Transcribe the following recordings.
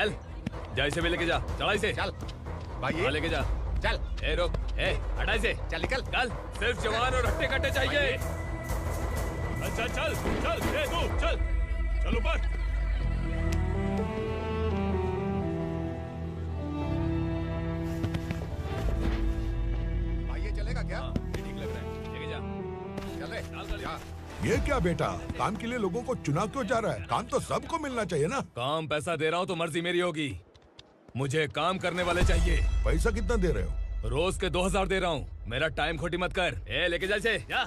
चल जा, इसे भी लेके जा, चला इसे। चल भाई लेके जा। चल। ए रोक, ए हटा इसे। चल निकल। चल, सिर्फ जवान और हट्टे कट्टे चाहिए। चल चल चल, ए तू चल, चल ऊपर। भाई ये चलेगा क्या? ये ठीक लग रहा है, लेके जा। चल रे, चल जा। ये क्या बेटा, काम के लिए लोगों को चुना क्यों जा रहा है? काम तो सबको मिलना चाहिए ना। काम पैसा दे रहा हूँ तो मर्जी मेरी होगी, मुझे काम करने वाले चाहिए। पैसा कितना दे रहे हो? रोज के 2000 दे रहा हूँ, मेरा टाइम खोटी मत कर। ए लेके जा इसे, जा।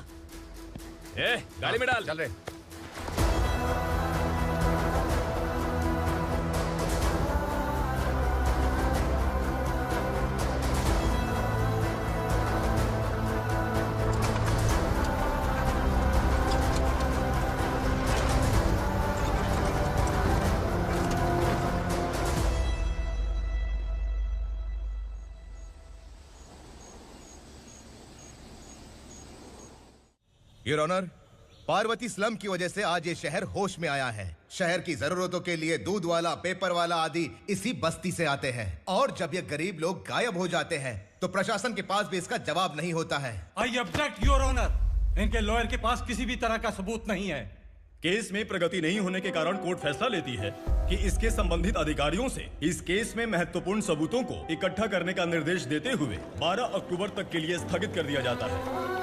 ए गाड़ी में डाल। चल रे। योर ऑनर, पार्वती स्लम की वजह से आज ये शहर होश में आया है। शहर की जरूरतों के लिए दूध वाला, पेपर वाला आदि इसी बस्ती से आते हैं, और जब ये गरीब लोग गायब हो जाते हैं तो प्रशासन के पास भी इसका जवाब नहीं होता है। आई ऑब्जेक्ट योर ऑनर, इनके लॉयर के पास किसी भी तरह का सबूत नहीं है। केस में प्रगति नहीं होने के कारण कोर्ट फैसला लेती है कि इसके संबंधित अधिकारियों से इस केस में महत्वपूर्ण सबूतों को इकट्ठा करने का निर्देश देते हुए 12 अक्टूबर तक के लिए स्थगित कर दिया जाता है।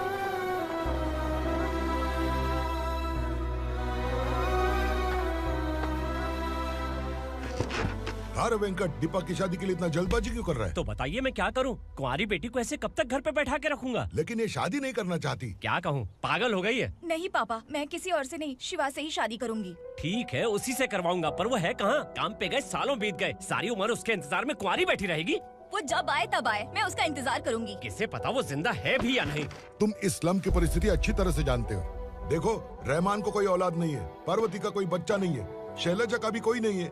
अरे वेंकट, दीपक की शादी के लिए इतना जल्दबाजी क्यों कर रहा है? तो बताइए मैं क्या करूं? कुंवारी बेटी को ऐसे कब तक घर पे बैठा के रखूंगा? लेकिन ये शादी नहीं करना चाहती। क्या कहूं, पागल हो गई है। नहीं पापा, मैं किसी और से नहीं, शिवा से ही शादी करूंगी। ठीक है, उसी से करवाऊंगा, पर वो है कहाँ? काम पे गए, सालों बीत गए, सारी उम्र उसके इंतजार में कुंवारी बैठी रहेगी। वो जब आए तब आए, मैं उसका इंतजार करूंगी। किसे पता वो जिंदा है भी या नहीं। तुम इस्लाम की परिस्थिति अच्छी तरह से जानते हो। देखो, रहमान को कोई औलाद नहीं है, पार्वती का कोई बच्चा नहीं है, शैलजा का भी कोई नहीं है।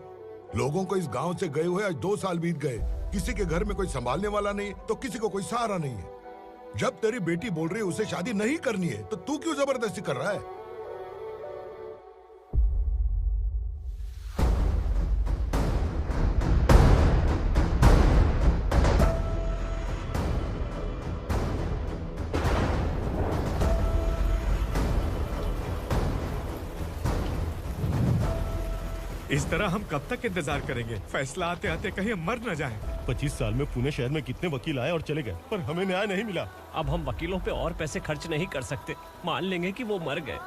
लोगों को इस गांव से गए हुए आज 2 साल बीत गए। किसी के घर में कोई संभालने वाला नहीं, तो किसी को कोई सहारा नहीं है। जब तेरी बेटी बोल रही है उसे शादी नहीं करनी है, तो तू क्यों जबरदस्ती कर रहा है? इस तरह हम कब तक इंतजार करेंगे? फैसला आते आते कहीं हम मर न जाएं। 25 साल में पुणे शहर में कितने वकील आए और चले गए, पर हमें न्याय नहीं मिला। अब हम वकीलों पे और पैसे खर्च नहीं कर सकते, मान लेंगे कि वो मर गए।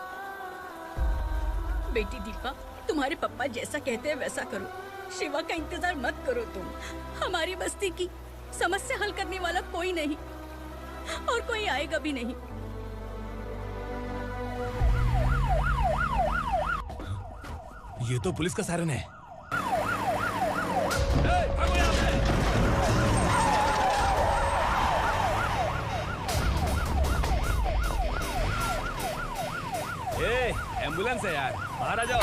बेटी दीपा, तुम्हारे पापा जैसा कहते हैं वैसा करो। शिवा का इंतजार मत करो तुम। हमारी बस्ती की समस्या हल करने वाला कोई नहीं, और कोई आएगा भी नहीं। ये तो पुलिस का सायरन है। एम्बुलेंस है यार, बाहर आ जाओ।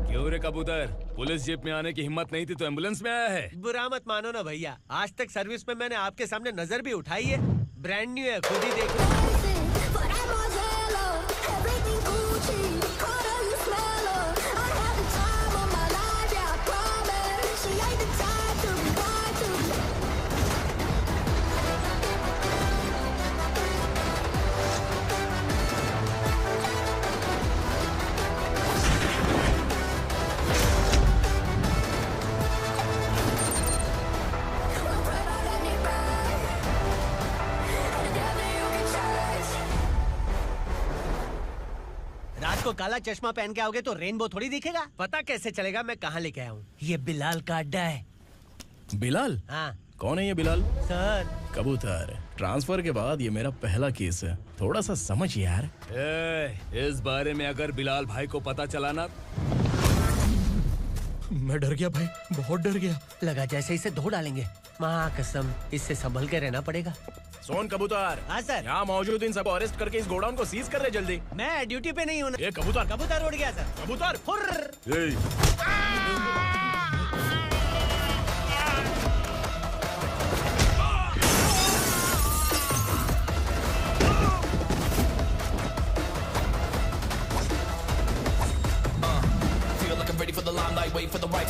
क्यों रे कबूतर, पुलिस जीप में आने की हिम्मत नहीं थी तो एम्बुलेंस में आया है? बुरा मत मानो ना भैया, आज तक सर्विस में मैंने आपके सामने नजर भी उठाई है। ब्रांड न्यू है, खुद ही देखो। को काला चश्मा पहन के आओगे तो रेनबो थोड़ी दिखेगा। पता कैसे चलेगा मैं कहाँ लेके आया हूँ? ये बिलाल का अड्डा है। बिलाल? हाँ। कौन है ये बिलाल? सर कबूतर, ट्रांसफर के बाद ये मेरा पहला केस है, थोड़ा सा समझ यार। इस बारे में अगर बिलाल भाई को पता चला ना, मैं डर गया भाई, बहुत डर गया। लगा जैसे इसे धो डालेंगे। माँ कसम, इससे संभल के रहना पड़ेगा। सोन कबूतर। हाँ सर। यहाँ मौजूद इन सबको अरेस्ट करके इस गोडाउन को सीज कर रहे जल्दी। मैं ड्यूटी पे नहीं हूँ। ये कबूतर। कबूतर उड़ गया सर। कबूतर।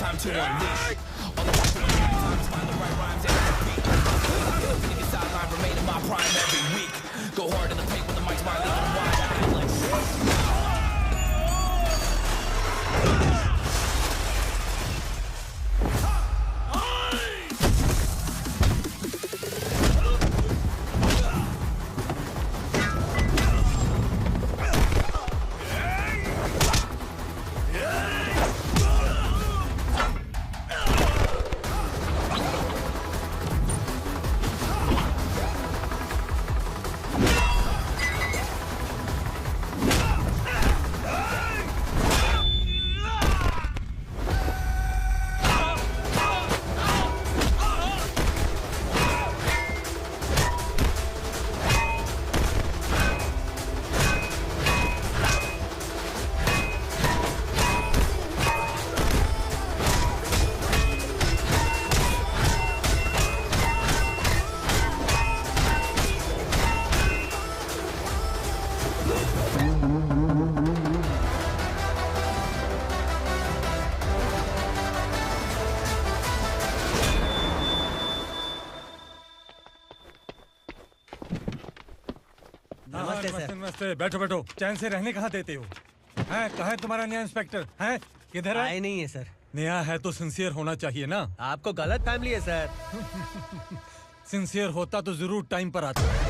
time to unleash. All the time to find the right rhymes and beat. Niggas sideline remain in my prime every week. Go hard in the paint with the mic's my lead and wide. नमस्ते, बैठो बैठो। चैन से रहने कहाँ देते हो? हैं, कहाँ है तुम्हारा नया इंस्पेक्टर? हैं, किधर है? आए नहीं है सर। नया है तो सिंसियर होना चाहिए ना। आपको गलत फैमिली है सर। सिंसियर होता तो जरूर टाइम पर आता।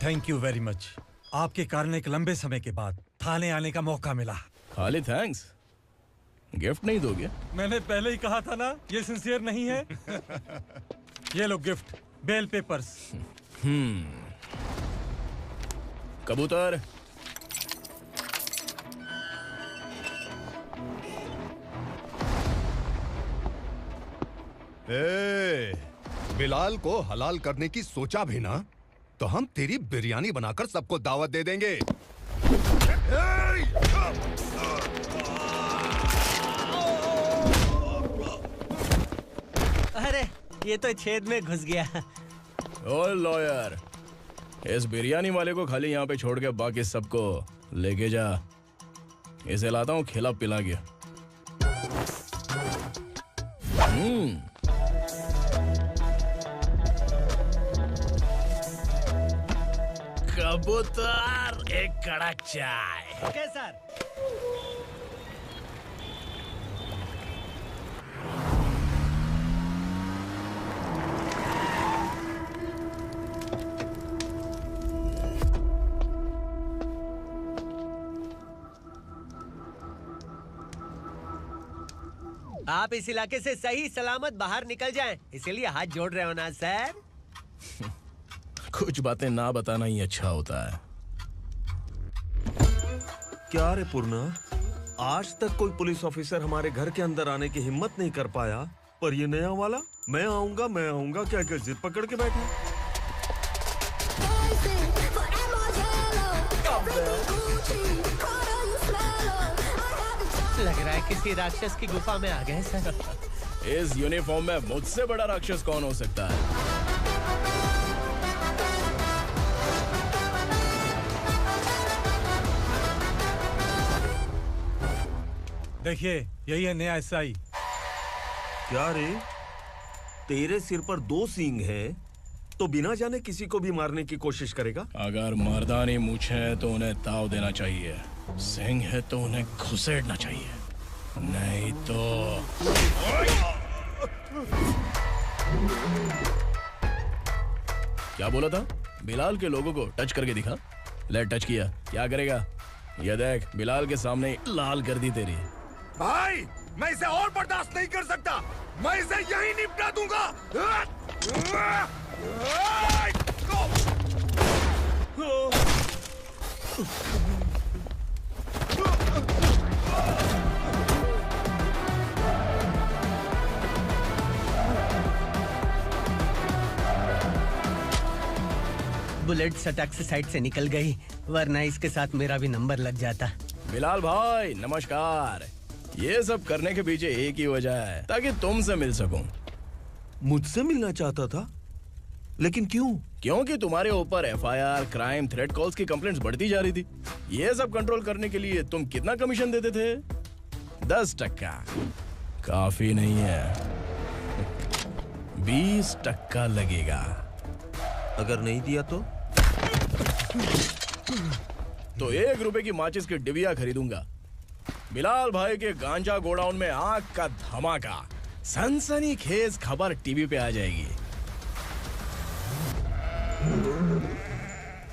Thank you very much. आपके कारण एक लंबे समय के बाद थाने आने का मौका मिला। खाली थैंक्स, गिफ्ट नहीं दोगे? मैंने पहले ही कहा था ना, ये सिंसियर नहीं है। ये लो गिफ्ट, बेल पेपर्स। कबूतर। बिलाल को हलाल करने की सोचा भी ना, तो हम तेरी बिरयानी बनाकर सबको दावत दे देंगे। अरे ये तो छेद में घुस गया। ओ लॉयर, इस बिरयानी वाले को खाली यहाँ पे छोड़ के बाकी सबको लेके जा। इसे लाता हूँ खिला पिला के। कबूतर, एक कड़क चाय। Okay sir. आप इस इलाके से सही सलामत बाहर निकल जाएं, इसीलिए हाथ जोड़ रहे हो ना सर? कुछ बातें ना बताना ही अच्छा होता है। क्या रे पूर्णा, आज तक कोई पुलिस ऑफिसर हमारे घर के अंदर आने की हिम्मत नहीं कर पाया, पर ये नया वाला मैं आऊंगा क्या क्या जिद पकड़ के बैठा। लग रहा है किसी राक्षस की गुफा में आ गए सर। इस यूनिफॉर्म में मुझसे बड़ा राक्षस कौन हो सकता है? देखिए, यही है नया एसआई। क्या रे, तेरे सिर पर 2 सींग है तो बिना जाने किसी को भी मारने की कोशिश करेगा? अगर मर्दानी मूंछ है तो उन्हें ताव देना चाहिए, सिंह है तो उन्हें घुसेड़ना चाहिए, नहीं तो। क्या बोला था? बिलाल के लोगों को टच करके दिखा। ले टच किया, क्या करेगा? ये देख, बिलाल के सामने लाल कर दी तेरी। भाई, मैं इसे और बर्दाश्त नहीं कर सकता, मैं इसे यहीं निपटा दूंगा। बुलेट सटक से साइड से निकल गई, वरना इसके साथ मेरा भी नंबर लग जाता। बिलाल भाई नमस्कार। ये सब करने के पीछे एक ही वजह है, ताकि तुमसे मिल सकूं। मुझसे मिलना चाहता था, लेकिन क्यों? क्योंकि तुम्हारे ऊपर एफआईआर, क्राइम, थ्रेट कॉल्स की कंप्लेंट्स बढ़ती जा रही थी। ये सब कंट्रोल करने के लिए तुम कितना कमीशन देते थे? 10%। काफी नहीं है, 20% लगेगा। अगर नहीं दिया तो 1 रुपए की माचिस की डिबिया खरीदूंगा। बिलाल भाई के गांजा गोडाउन में आग का धमाका, सनसनीखेज खबर टीवी पे आ जाएगी।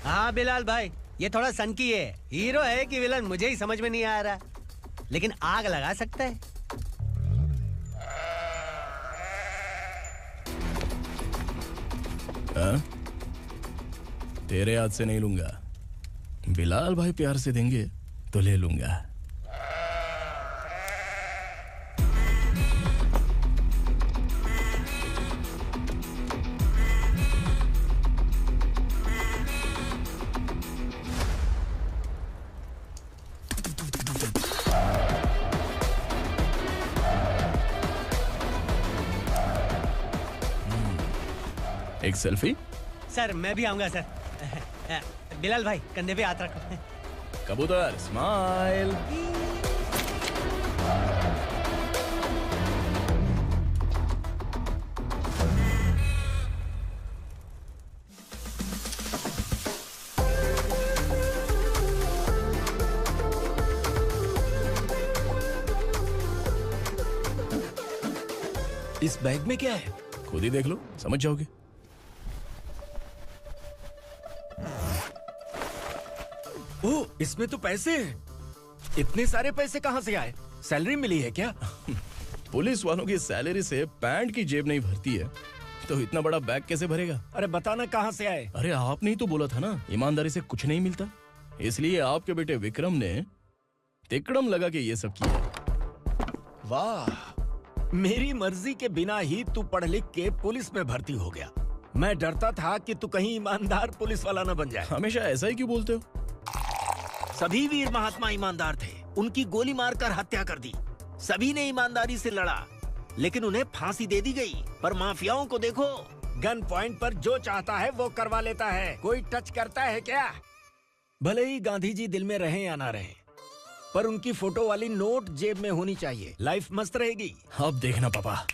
हाँ बिलाल भाई, ये थोड़ा सनकी है। हीरो है कि विलन मुझे ही समझ में नहीं आ रहा, लेकिन आग लगा सकता है। तेरे हाथ से नहीं लूंगा, बिलाल भाई प्यार से देंगे तो ले लूंगा। एक सेल्फी? सर मैं भी आऊंगा सर। बिलाल भाई कंधे पे हाथ रखो। कबूतर स्माइल। इस बैग में क्या है? खुद ही देख लो, समझ जाओगे। ओह, इसमें तो पैसे हैं। इतने सारे पैसे कहाँ से आए? सैलरी मिली है क्या? पुलिस वालों की सैलरी से पैंट की जेब नहीं भरती है, तो इतना बड़ा बैग कैसे भरेगा? अरे बताना कहाँ से आए? अरे आपने ही तो बोला था ना, ईमानदारी से कुछ नहीं मिलता। इसलिए आपके बेटे विक्रम ने तिकड़म लगा के ये सब किया। वाह, मेरी मर्जी के बिना ही तू पढ़ लिख के पुलिस में भर्ती हो गया। मैं डरता था कि तू कहीं ईमानदार पुलिस वाला न बन जाए। हमेशा ऐसा ही क्यों बोलते हो? सभी वीर महात्मा ईमानदार थे, उनकी गोली मारकर हत्या कर दी। सभी ने ईमानदारी से लड़ा, लेकिन उन्हें फांसी दे दी गई। पर माफियाओं को देखो, गन पॉइंट पर जो चाहता है वो करवा लेता है। कोई टच करता है क्या? भले ही गांधी जी दिल में रहे या ना रहे, पर उनकी फोटो वाली नोट जेब में होनी चाहिए। लाइफ मस्त रहेगी। अब देखना पापा,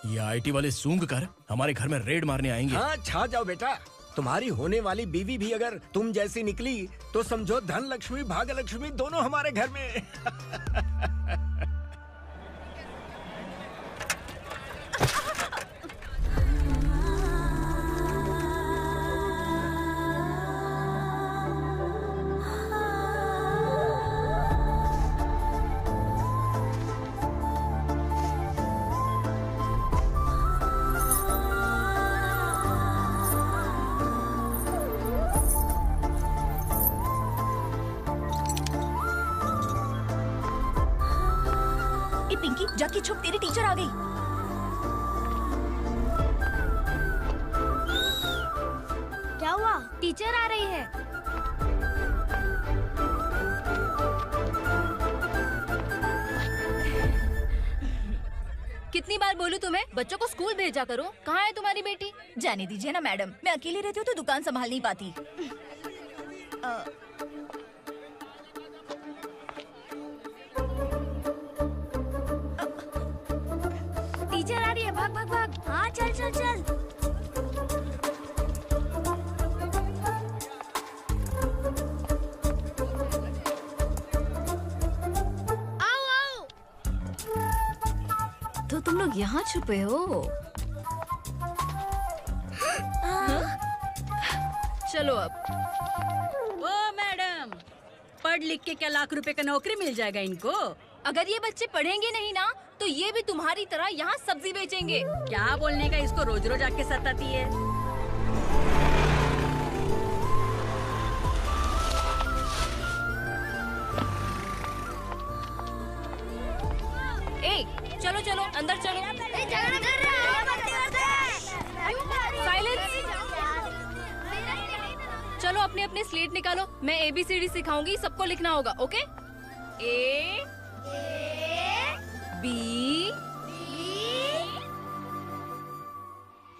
ये आईटी वाले सूंघ कर हमारे घर में रेड मारने आएंगे। हाँ, छा जाओ बेटा। तुम्हारी होने वाली बीवी भी अगर तुम जैसी निकली तो समझो धन लक्ष्मी भाग्य लक्ष्मी दोनों हमारे घर में। पिंकी जाके छुप, तेरी टीचर आ गई। क्या हुआ? टीचर आ रही है। कितनी बार बोलूं तुम्हें, बच्चों को स्कूल भेजा करो। कहाँ है तुम्हारी बेटी? जाने दीजिए ना मैडम, मैं अकेली रहती हूँ तो दुकान संभाल नहीं पाती। टीचर आ रही है, भाग भाग भाग। हाँ चल चल चल। आओ आओ। तो तुम लोग यहाँ छुपे हो? चलो अब। ओ मैडम, पढ़ लिख के क्या लाख रुपए का नौकरी मिल जाएगा इनको? अगर ये बच्चे पढ़ेंगे नहीं ना, तो ये भी तुम्हारी तरह यहाँ सब्जी बेचेंगे। क्या बोलने का, इसको रोज रोज आके सताती है। ए, चलो चलो अंदर चलो। साइलेंस। निकालो। मैं ABCD सिखाऊंगी, सबको लिखना होगा। ओके? A B।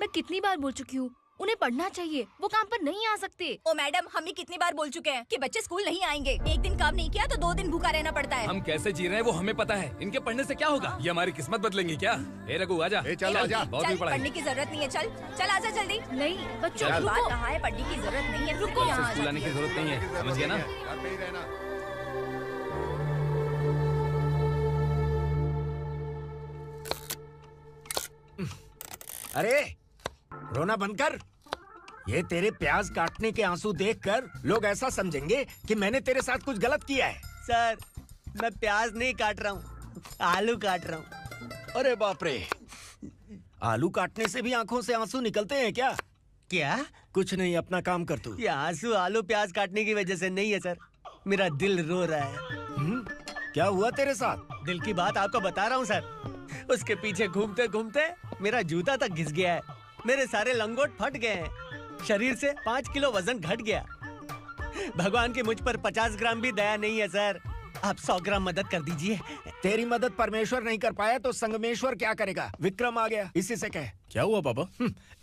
मैं कितनी बार बोल चुकी हूँ, उन्हें पढ़ना चाहिए, वो काम पर नहीं आ सकते। ओ मैडम, हम भी कितनी बार बोल चुके हैं कि बच्चे स्कूल नहीं आएंगे। एक दिन काम नहीं किया तो 2 दिन भूखा रहना पड़ता है। हम कैसे जी रहे हैं वो हमें पता है, इनके पढ़ने से क्या होगा? ये हमारी किस्मत बदलेंगे क्या? ए रघु आजा। चल आजा। बहुत भी पढ़ाई। पढ़ने की जरूरत नहीं है, चल आजा जल्दी। नहीं बच्चों, चल। रुको। कहा है पढ़ने की जरूरत नहीं है, रुको। से स्कूल आने की जरूरत नहीं है, समझ गया ना? अरे रोना बंद कर। ये तेरे प्याज काटने के आंसू देखकर लोग ऐसा समझेंगे कि मैंने तेरे साथ कुछ गलत किया है। सर, मैं प्याज नहीं काट रहा हूँ, आलू काट रहा हूँ। अरे बाप रे, आलू काटने से भी आंखों से आंसू निकलते हैं क्या? क्या? कुछ नहीं, अपना काम कर तू। ये आंसू आलू प्याज काटने की वजह से नहीं है सर, मेरा दिल रो रहा है। क्या हुआ तेरे साथ? दिल की बात आपको बता रहा हूँ सर। उसके पीछे घूमते घूमते मेरा जूता तक घिस गया है, मेरे सारे लंगोट फट गए हैं, शरीर से 5 किलो वजन घट गया। भगवान की मुझ पर 50 ग्राम भी दया नहीं है सर, आप 100 ग्राम मदद कर दीजिए। तेरी मदद परमेश्वर नहीं कर पाया तो संगमेश्वर क्या करेगा? विक्रम आ गया, इसी से कह। क्या हुआ पापा?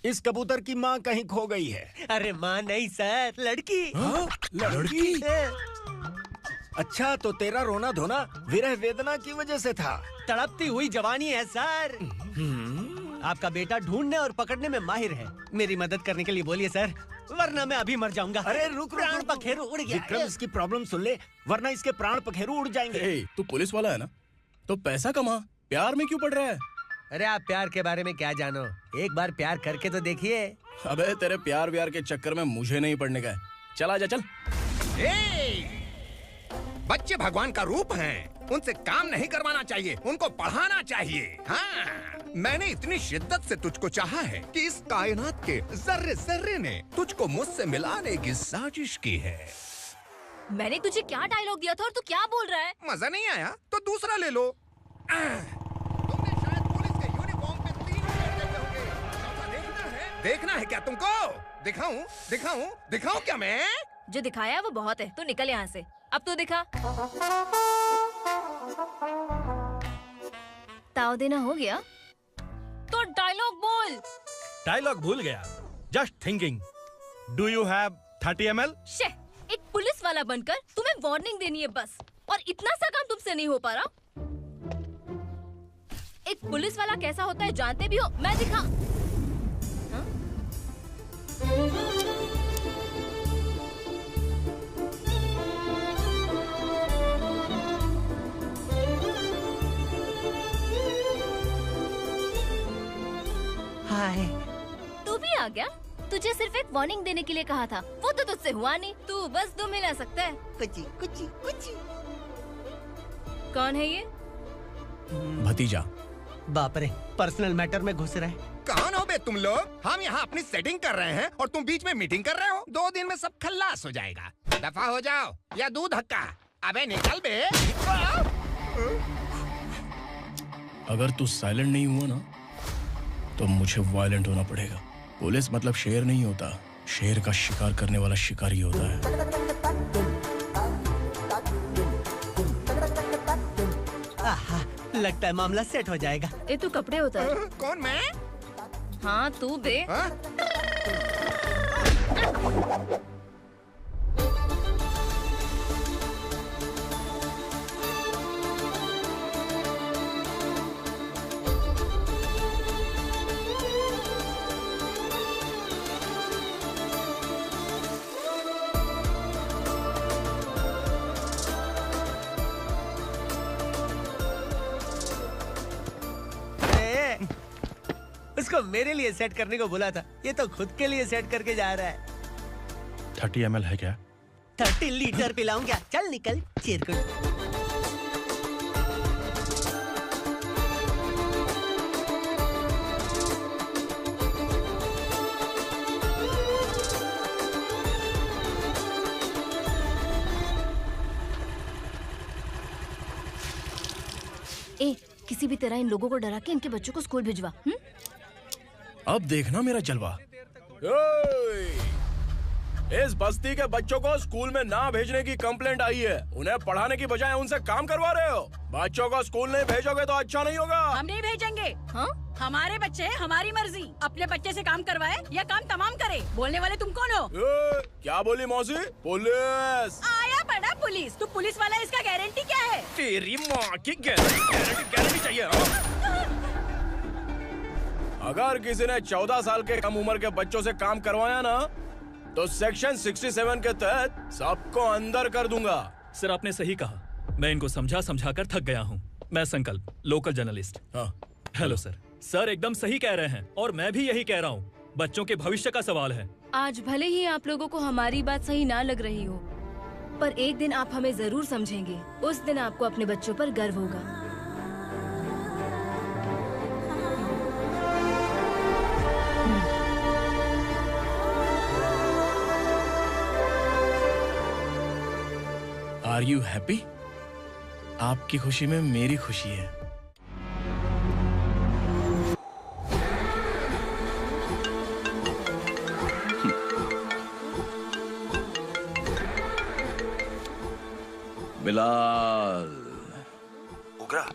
इस कबूतर की माँ कहीं खो गई है। अरे माँ नहीं सर, लड़की। लड़की? अच्छा, तो तेरा रोना धोना विरह वेदना की वजह से था। तड़पती हुई जवानी है सर। आपका बेटा ढूंढने और पकड़ने में माहिर है, मेरी मदद करने के लिए बोलिए सर, वरना मैं अभी मर जाऊंगा। अरे रुक, प्राण पखेरु उड़ गया। विक्रम, इसकी प्रॉब्लम सुन ले, वरना इसके प्राण पखेरु उड़ जाएंगे। तू पुलिस वाला है ना, तो पैसा कमा, प्यार में क्यों पड़ रहा है? अरे आप प्यार के बारे में क्या जानो, एक बार प्यार करके तो देखिए। अबे तेरे प्यार व्यार के चक्कर में मुझे नहीं पड़ने का है, चल आजा चल। बच्चे भगवान का रूप हैं, उनसे काम नहीं करवाना चाहिए, उनको पढ़ाना चाहिए। हाँ, मैंने इतनी शिद्दत से तुझको चाहा है कि इस कायनात के जर्रे जर्रे ने तुझको मुझसे मिलाने की साजिश की है। मैंने तुझे क्या डायलॉग दिया था और तू क्या बोल रहा है? मजा नहीं आया तो दूसरा ले लो। तुमने शायद पुलिस के यूनिफॉर्म पे 3 लड़के होंगे। देखना है क्या तुमको? दिखाऊं दिखाऊं दिखाऊं क्या मैं? जो दिखाया वो बहुत है, तू निकल यहाँ से। अब तू दिखा। ताव देना हो गया तो डायलॉग बोल। डायलॉग भूल गया। Just thinking, do you have 30 ml? शे, एक पुलिस वाला बनकर तुम्हें वार्निंग देनी है बस, और इतना सा काम तुमसे नहीं हो पा रहा। एक पुलिस वाला कैसा होता है जानते भी हो? मैं दिखा। हाय, तू भी आ गया? तुझे सिर्फ एक वार्निंग देने के लिए कहा था, वो तो तुझसे हुआ नहीं। तू बस 2 मिला सकता है। कुची कुची कुची। कौन है ये? भतीजा। बाप रे, पर्सनल मैटर में घुस रहे। कौन हो बे तुम लोग? हम यहाँ अपनी सेटिंग कर रहे हैं और तुम बीच में मीटिंग कर रहे हो। 2 दिन में सब खल्लास हो जाएगा। दफा हो जाओ या दूध हक्का। अबे निकल बे। अगर तू साइलेंट नहीं हुआ ना तो मुझे वायलेंट होना पड़ेगा। पुलिस मतलब शेर नहीं होता, शेर का शिकार करने वाला शिकारी होता है। आहा, लगता है मामला सेट हो जाएगा। ये तू कपड़े उतार। कौन मैं? हाँ तू बे। उसको मेरे लिए सेट करने को बोला था, ये तो खुद के लिए सेट करके जा रहा है। 30 ml है क्या? 30 लीटर पिलाऊं क्या? चल निकल चिरकुट। ए, किसी भी तरह इन लोगों को डरा के इनके बच्चों को स्कूल भिजवा। अब देखना मेरा जलवा। इस बस्ती के बच्चों को स्कूल में ना भेजने की कंप्लेंट आई है। उन्हें पढ़ाने की बजाय उनसे काम करवा रहे हो। बच्चों को स्कूल नहीं भेजोगे तो अच्छा नहीं होगा। हम नहीं भेजेंगे। हाँ? हमारे बच्चे हमारी मर्जी। अपने बच्चे से काम करवाए या काम तमाम करे। बोलने वाले तुम कौन हो? क्या बोली मौसी? पुलिस आया बड़ा पुलिस। तू पुलिस वाला, इसका गारंटी क्या है? तेरी माँ की गारंटी चाहिए। अगर किसी ने 14 साल के कम उम्र के बच्चों से काम करवाया ना तो सेक्शन 67 के तहत सबको अंदर कर दूंगा। सर आपने सही कहा। मैं इनको समझा कर थक गया हूँ। मैं संकल्प, लोकल जर्नलिस्ट। हाँ। Hello sir. सर एकदम सही कह रहे हैं और मैं भी यही कह रहा हूँ। बच्चों के भविष्य का सवाल है। आज भले ही आप लोगों को हमारी बात सही ना लग रही हो, पर एक दिन आप हमें जरूर समझेंगे। उस दिन आपको अपने बच्चों पर गर्व होगा। Are you happy? आपकी खुशी में मेरी खुशी है। बिलाल। उग्रा,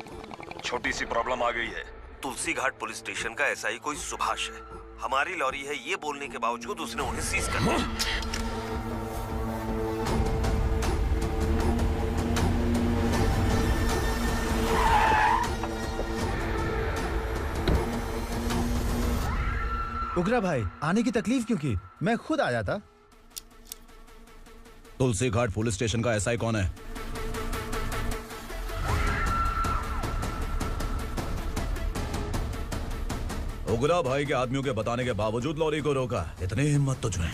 छोटी सी प्रॉब्लम आ गई है। तुलसी घाट पुलिस स्टेशन का एसआई कोई सुभाष है। हमारी लॉरी है ये बोलने के बावजूद उसने उन्हें सीज कर दिया। उग्रा भाई, आने की तकलीफ क्यों की? मैं खुद आ जाता। तुलसी घाट पुलिस स्टेशन का एसआई कौन है? उग्रा भाई के आदमियों के बताने के बावजूद लॉरी को रोका। इतनी हिम्मत तुझमें?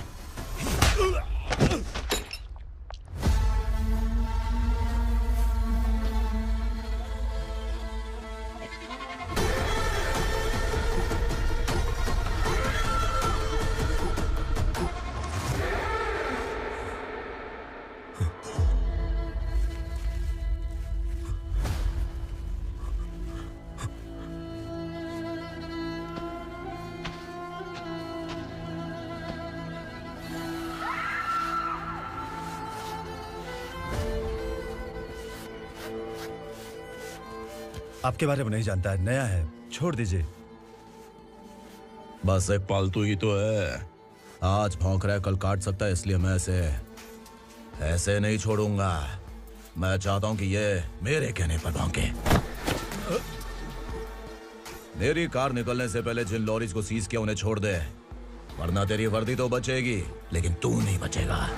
आपके बारे में नहीं जानता है, नया है, छोड़ दीजिए। बस एक पालतू ही तो है। आज भौंक रहा है, कल काट सकता है, इसलिए मैं ऐसे नहीं छोड़ूंगा। मैं चाहता हूं कि ये मेरे कहने पर भौंके। मेरी कार निकलने से पहले जिन लॉरीज को सीज किया उन्हें छोड़ दे, वरना तेरी वर्दी तो बचेगी लेकिन तू नहीं बचेगा।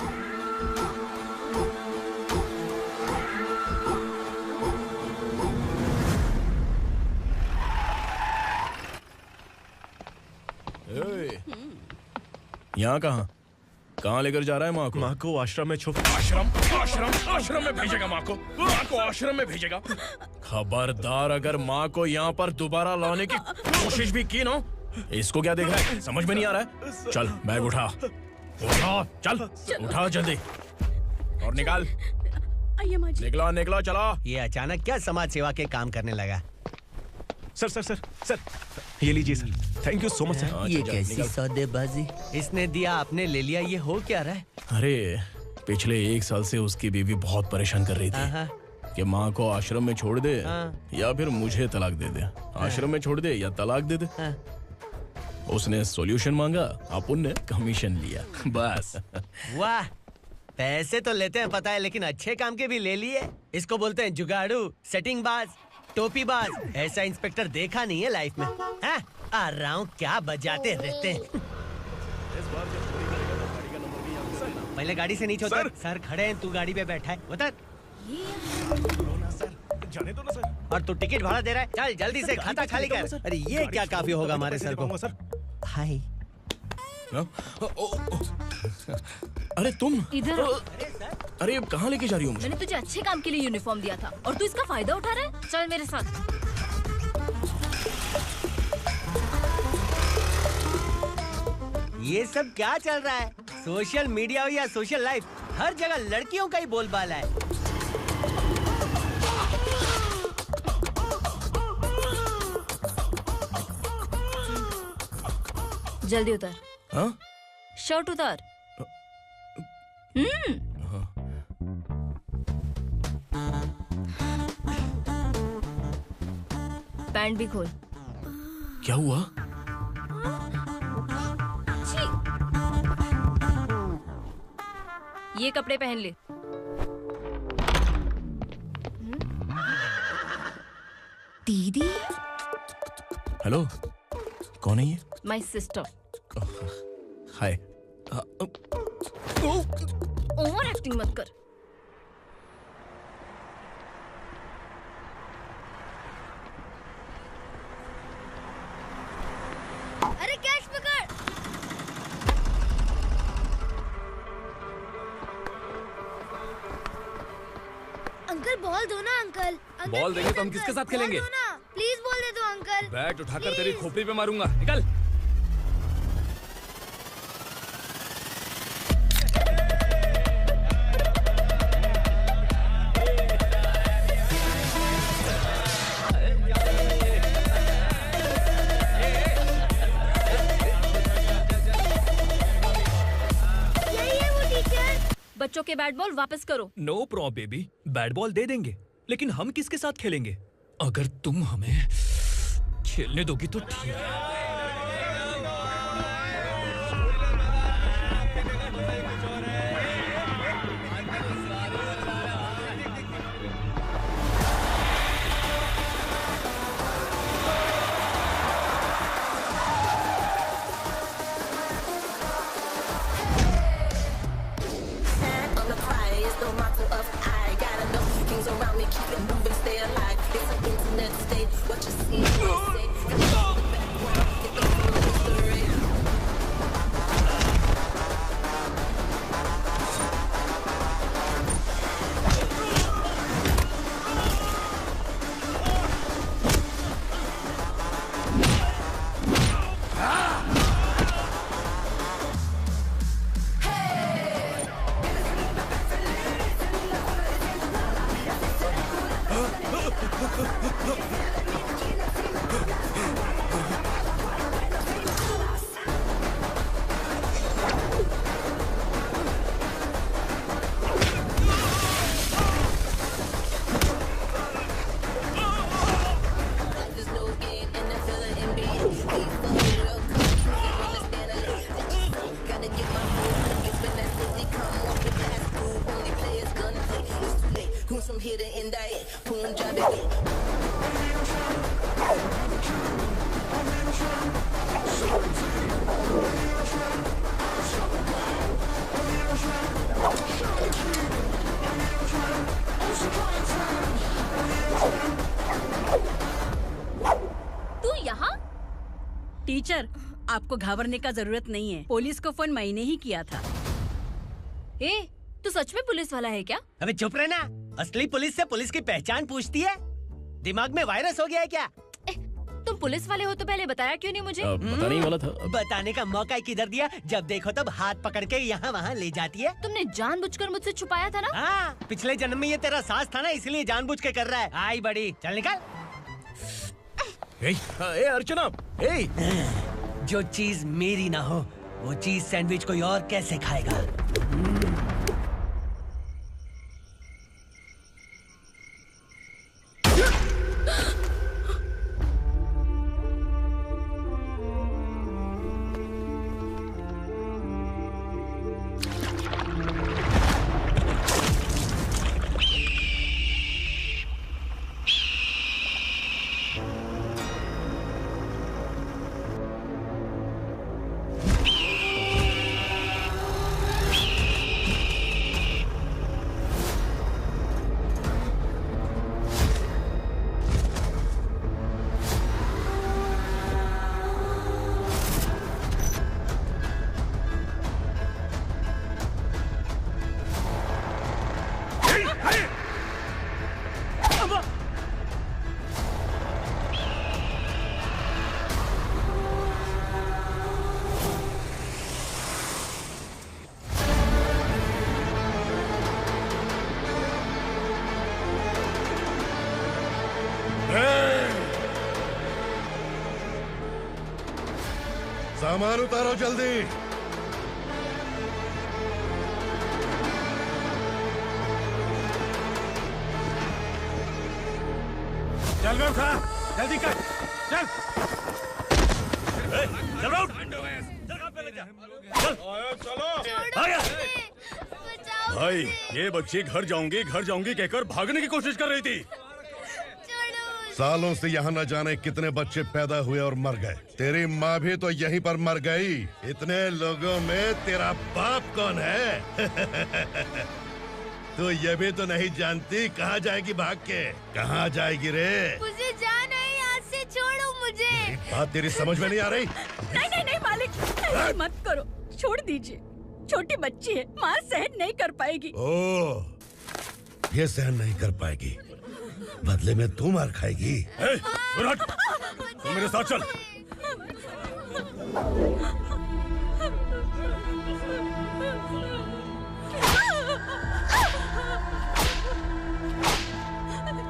यहाँ कहाँ लेकर जा रहा है माँ को? माँ को आश्रम में आश्रम में भेजेगा माँ को आश्रम में भेजेगा। खबरदार, अगर माँ को यहाँ पर दोबारा लाने की कोशिश भी की ना। इसको क्या देख रहा है? समझ में नहीं आ रहा है? चल बैग उठा, चल उठा जल्दी और निकाल। निकला चला। ये अचानक क्या समाज सेवा के काम करने लगा? सर ये लीजिए sir. Thank you so much sir. ये कैसी सौदेबाजी? इसने दिया, आपने ले लिया, ये हो क्या रहा है? अरे पिछले 1 साल से उसकी बीवी बहुत परेशान कर रही थी कि माँ को आश्रम में छोड़ दे या फिर मुझे तलाक दे दे। आश्रम में छोड़ दे या तलाक दे दे। उसने सॉल्यूशन मांगा, अपन ने कमीशन लिया, बस। वाह, पैसे तो लेते हैं पता है, लेकिन अच्छे काम के भी ले लिए। इसको बोलते हैं जुगाड़ू, सेटिंग बाज, टोपी बाज। ऐसा इंस्पेक्टर देखा नहीं है लाइफ में। हाँ? आ रहा हूँ, क्या बजाते रहते हैं। पहले गाड़ी से नीचे उतर। सर खड़े हैं, तू गाड़ी पे बैठा है, उतर। जाने दो ना सर। और तू टिकट भाड़ा दे रहा है, चल जल्दी से खाता खाली कर। अरे ये क्या काफी होगा हमारे सर को। हाय। अरे तुम इधर। अरे अब कहाँ लेके जा रही हो मुझे? मैंने तुझे अच्छे काम के लिए यूनिफॉर्म दिया था और तू इसका फायदा उठा रहा है। चल मेरे साथ। ये सब क्या चल रहा है? सोशल मीडिया हो या सोशल लाइफ, हर जगह लड़कियों का ही बोलबाला है। जल्दी उतर। हाँ? शर्ट उतार। पैंट भी खोल। क्या हुआ? ये कपड़े पहन ले। दीदी। हेलो, कौन है ये? My sister. Hi. Over acting मत कर। अरे कैच पकड़। अंकल बॉल दो ना अंकल। बॉल देंगे तो हम किसके साथ खेलेंगे? प्लीज बॉल दे दो अंकल। बैट उठाकर तेरी खोपड़ी पे मारूंगा। निकल। बच्चों के बैट बॉल वापस करो। No problem baby, bat ball दे देंगे, लेकिन हम किसके साथ खेलेंगे? अगर तुम हमें खेलने दोगी तो ठीक है। टीचर, आपको घबराने का जरूरत नहीं है। पुलिस को फोन मैंने ही किया था। ए, तू सच में पुलिस वाला है क्या? अबे चुप रहना। असली पुलिस से पुलिस की पहचान पूछती है? दिमाग में वायरस हो गया है क्या? तुम पुलिस वाले हो तो पहले बताया क्यों नहीं मुझे? बताने ही वाला था। बताने का मौका किधर दिया? जब देखो तब हाथ पकड़ के यहाँ वहाँ ले जाती है। तुमने जानबूझकर मुझसे छुपाया था ना? हाँ, पिछले जन्म में ये तेरा सास था ना, इसलिए जानबूझ के कर रहा है। आई बड़ी, चल निकल। ए अर्चना, जो चीज मेरी ना हो वो चीज सैंडविच कोई और कैसे खाएगा? सामान उतारो जल्दी। चल बे उठा, जल्दी कर, चल। चल उठ। भाई ये बच्ची घर जाऊंगी कहकर भागने की कोशिश कर रही थी। सालों से यहाँ न जाने कितने बच्चे पैदा हुए और मर गए। तेरी माँ भी तो यहीं पर मर गई। इतने लोगों में तेरा बाप कौन है? तो ये भी तो नहीं जानती कहाँ जाएगी भाग के? कहाँ जाएगी रे? मुझे जाना है, यहाँ से छोड़ो मुझे। बात तेरी समझ में नहीं आ रही? नहीं मालिक, ऐसे मत करो, छोड़ दीजिए। छोटी बच्ची है, माँ सहन नहीं कर पाएगी। ओह, ये सहन नहीं कर पाएगी, बदले में तू मार खाएगी। तू मेरे साथ चल।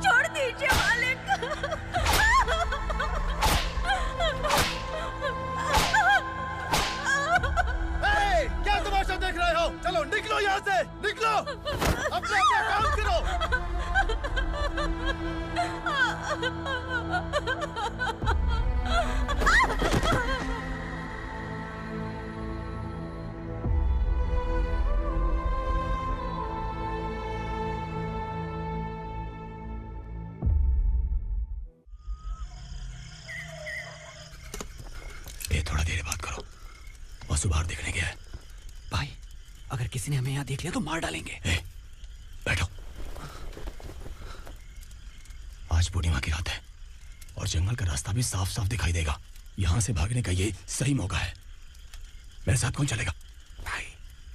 छोड़ दीजिए मालिक। क्या तमाशा देख रहे हो? चलो निकलो यहाँ से, निकलो। अपना काम करो। थोड़ा देर बात करो, वसु बाहर देखने गया है। भाई, अगर किसी ने हमें यहाँ देख लिया तो मार डालेंगे। बैठो। आज पूर्णिमा की रात है और जंगल का रास्ता भी साफ साफ दिखाई देगा। यहाँ से भागने का ये सही मौका है। मेरे साथ कौन चलेगा? भाई,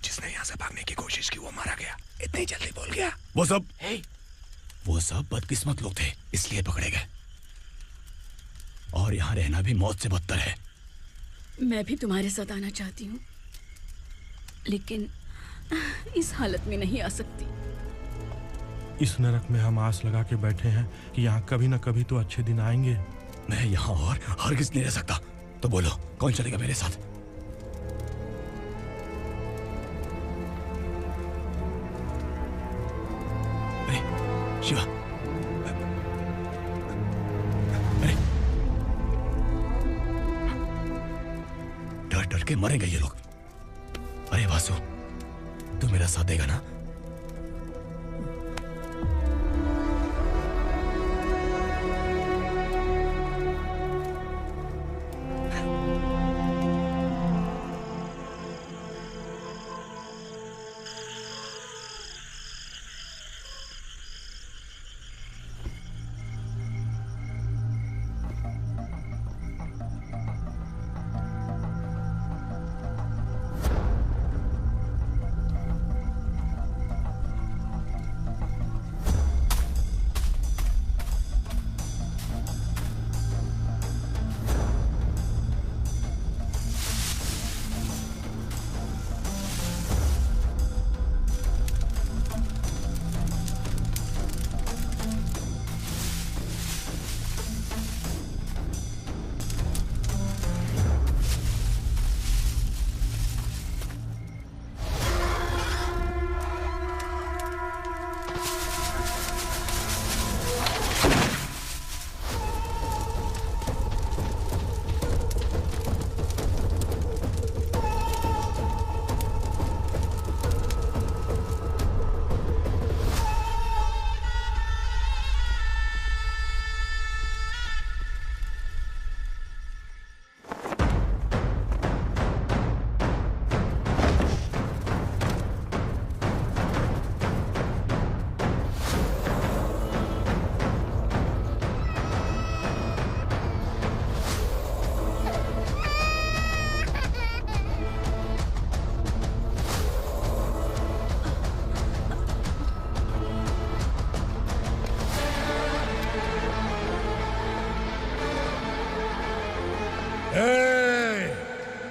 जिसने यहाँ से भागने की कोशिश की वो मारा गया। इतनी जल्दी बोल गया। वो सब बदकिस्मत लोग थे, इसलिए पकड़े गए। और यहाँ रहना भी मौत से बदतर है। मैं भी तुम्हारे साथ आना चाहती हूँ, लेकिन इस हालत में नहीं आ सकती। इस नरक में हम आस लगा के बैठे हैं कि यहाँ कभी न कभी तो अच्छे दिन आएंगे। मैं यहाँ और हरगिज़ नहीं रह सकता। तो बोलो, कौन चलेगा मेरे साथ? अरे शिवा, डर डर के मरेंगे ये लोग। अरे वासु, तू मेरा साथ देगा ना?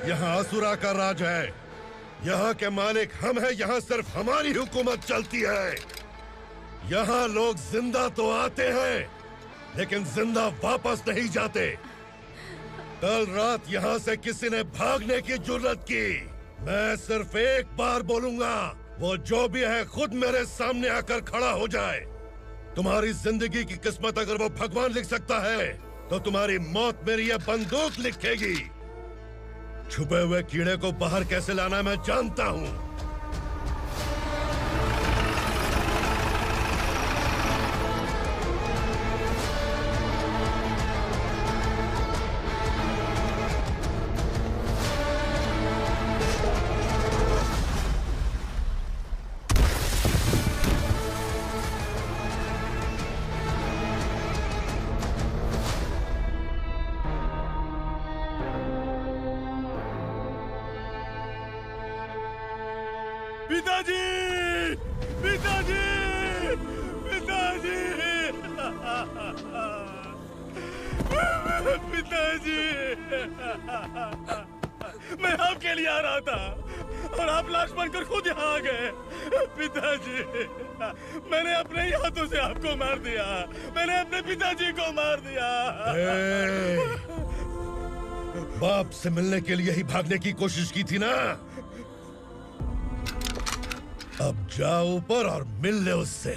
यहाँ असुरा का राज है। यहाँ के मालिक हम हैं। यहाँ सिर्फ हमारी हुकूमत चलती है। यहाँ लोग जिंदा तो आते हैं, लेकिन जिंदा वापस नहीं जाते। कल रात यहाँ से किसी ने भागने की जुर्रत की, मैं सिर्फ एक बार बोलूंगा, वो जो भी है खुद मेरे सामने आकर खड़ा हो जाए। तुम्हारी जिंदगी की किस्मत अगर वो भगवान लिख सकता है तो तुम्हारी मौत मेरी ये बंदूक लिखेगी। छुपे हुए कीड़े को बाहर कैसे लाना मैं जानता हूँ। पिताजी, पिताजी, पिताजी, पिताजी, मैं आपके लिए आ रहा था और आप लाश बनकर खुद यहाँ आ गए। पिताजी, मैंने अपने ही हाथों से आपको मार दिया। मैंने अपने पिताजी को मार दिया। बाप से मिलने के लिए ही भागने की कोशिश की थी ना? अब जाओ ऊपर और मिल ले उससे।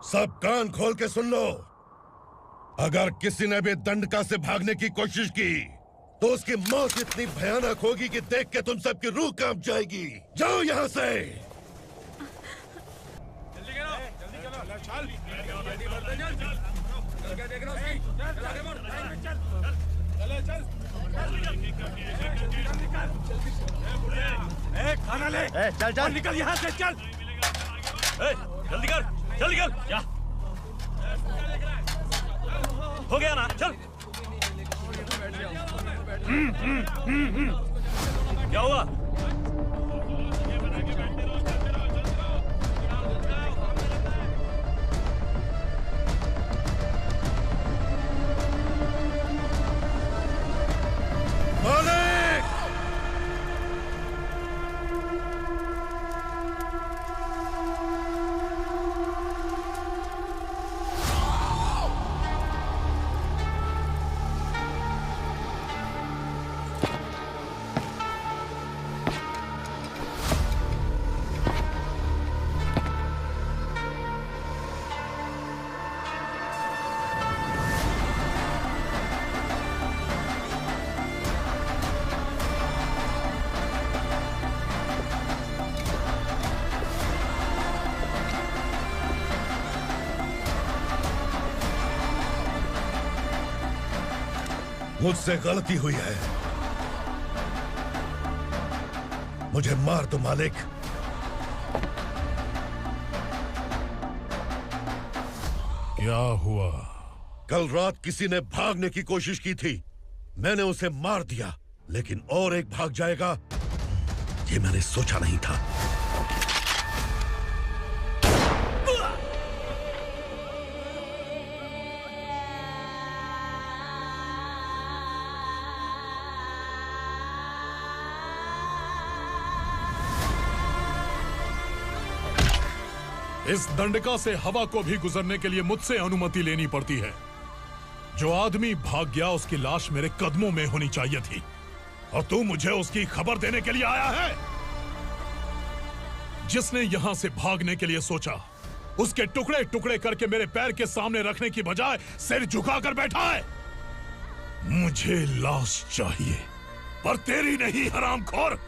सब कान खोल के सुन लो। अगर किसी ने भी दंडका से भागने की कोशिश की तो उसकी मौत इतनी भयानक होगी कि देख के तुम सबकी रूह कांप जाएगी। जाओ यहाँ से। खाना ले। चल चल निकल यहाँ से, चल। जल्दी कर, जल्दी कर। क्या हो गया ना? चल। क्या हुआ? मुझसे गलती हुई है, मुझे मार दो मालिक। क्या हुआ? कल रात किसी ने भागने की कोशिश की थी, मैंने उसे मार दिया, लेकिन और एक भाग जाएगा ये मैंने सोचा नहीं था। इस दंडका से हवा को भी गुजरने के लिए मुझसे अनुमति लेनी पड़ती है। जो आदमी भाग गया उसकी लाश मेरे कदमों में होनी चाहिए थी, और तू मुझे उसकी खबर देने के लिए आया है। जिसने यहां से भागने के लिए सोचा, उसके टुकड़े टुकड़े करके मेरे पैर के सामने रखने की बजाय सिर झुकाकर बैठा है। मुझे लाश चाहिए, पर तेरी नहीं हरामखोर,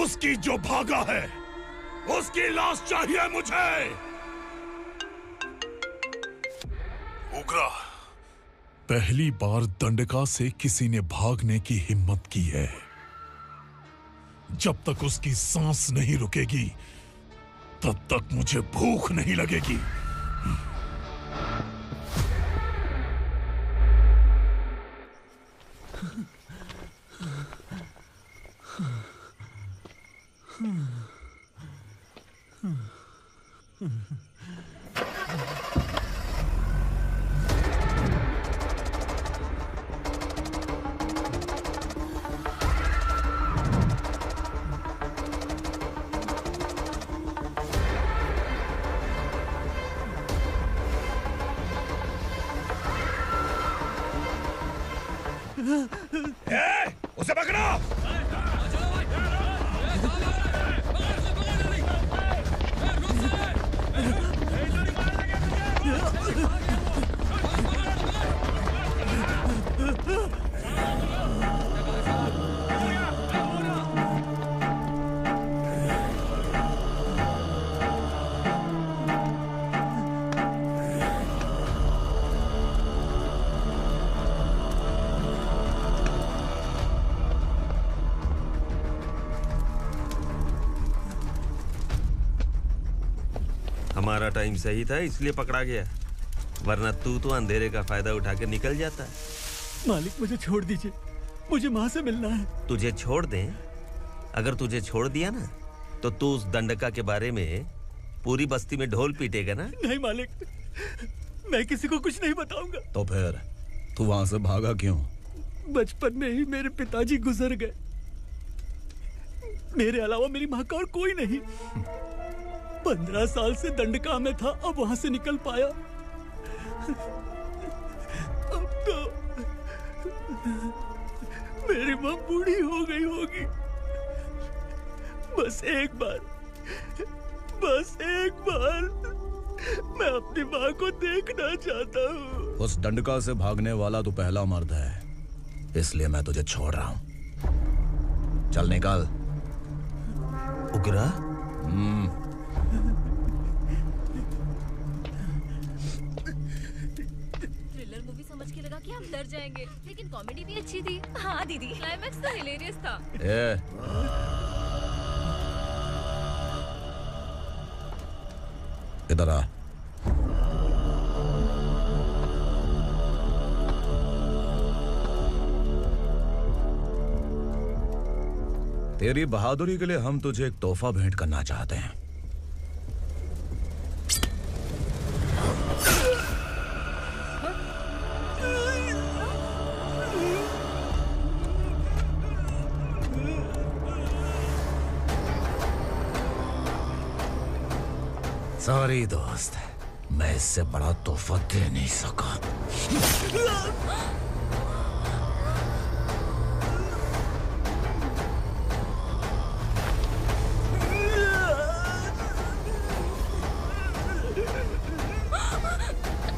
उसकी जो भागा है उसकी लाश चाहिए मुझे। उग्रा, पहली बार दंडका से किसी ने भागने की हिम्मत की है। जब तक उसकी सांस नहीं रुकेगी तब तक मुझे भूख नहीं लगेगी। उसे पकड़ो। हमारा टाइम सही था इसलिए पकड़ा गया, वरना तू तो अंधेरे का फायदा उठा के निकल जाता है। मालिक मुझे छोड़ दीजिए, मुझे माँ से मिलना है। तुझे छोड़ दें? अगर तुझे छोड़ दिया ना तो तू उस दंडका के बारे में पूरी बस्ती में ढोल पीटेगा ना। नहीं मालिक, मैं किसी को कुछ नहीं बताऊंगा। तो फिर तू वहां से भागा क्यों? बचपन में ही मेरे पिताजी गुजर गए, मेरे अलावा मेरी माँ का और कोई नहीं। 15 साल से दंडका में था, अब वहां से निकल पाया। अब तो मेरी माँ बूढ़ी हो गई होगी। बस एक बार मैं अपनी माँ को देखना चाहता हूँ। उस दंडका से भागने वाला तू पहला मर्द है, इसलिए मैं तुझे छोड़ रहा हूँ। चल निकल। उग्रा? थ्रिलर मूवी समझ के लगा कि हम डर जाएंगे, लेकिन कॉमेडी भी अच्छी थी। हाँ दीदी, क्लाइमैक्स तो हिलेरियस था। इधर आ। तेरी बहादुरी के लिए हम तुझे एक तोहफा भेंट करना चाहते हैं। सॉरी दोस्त, मैं इससे बड़ा तोहफा दे नहीं सका।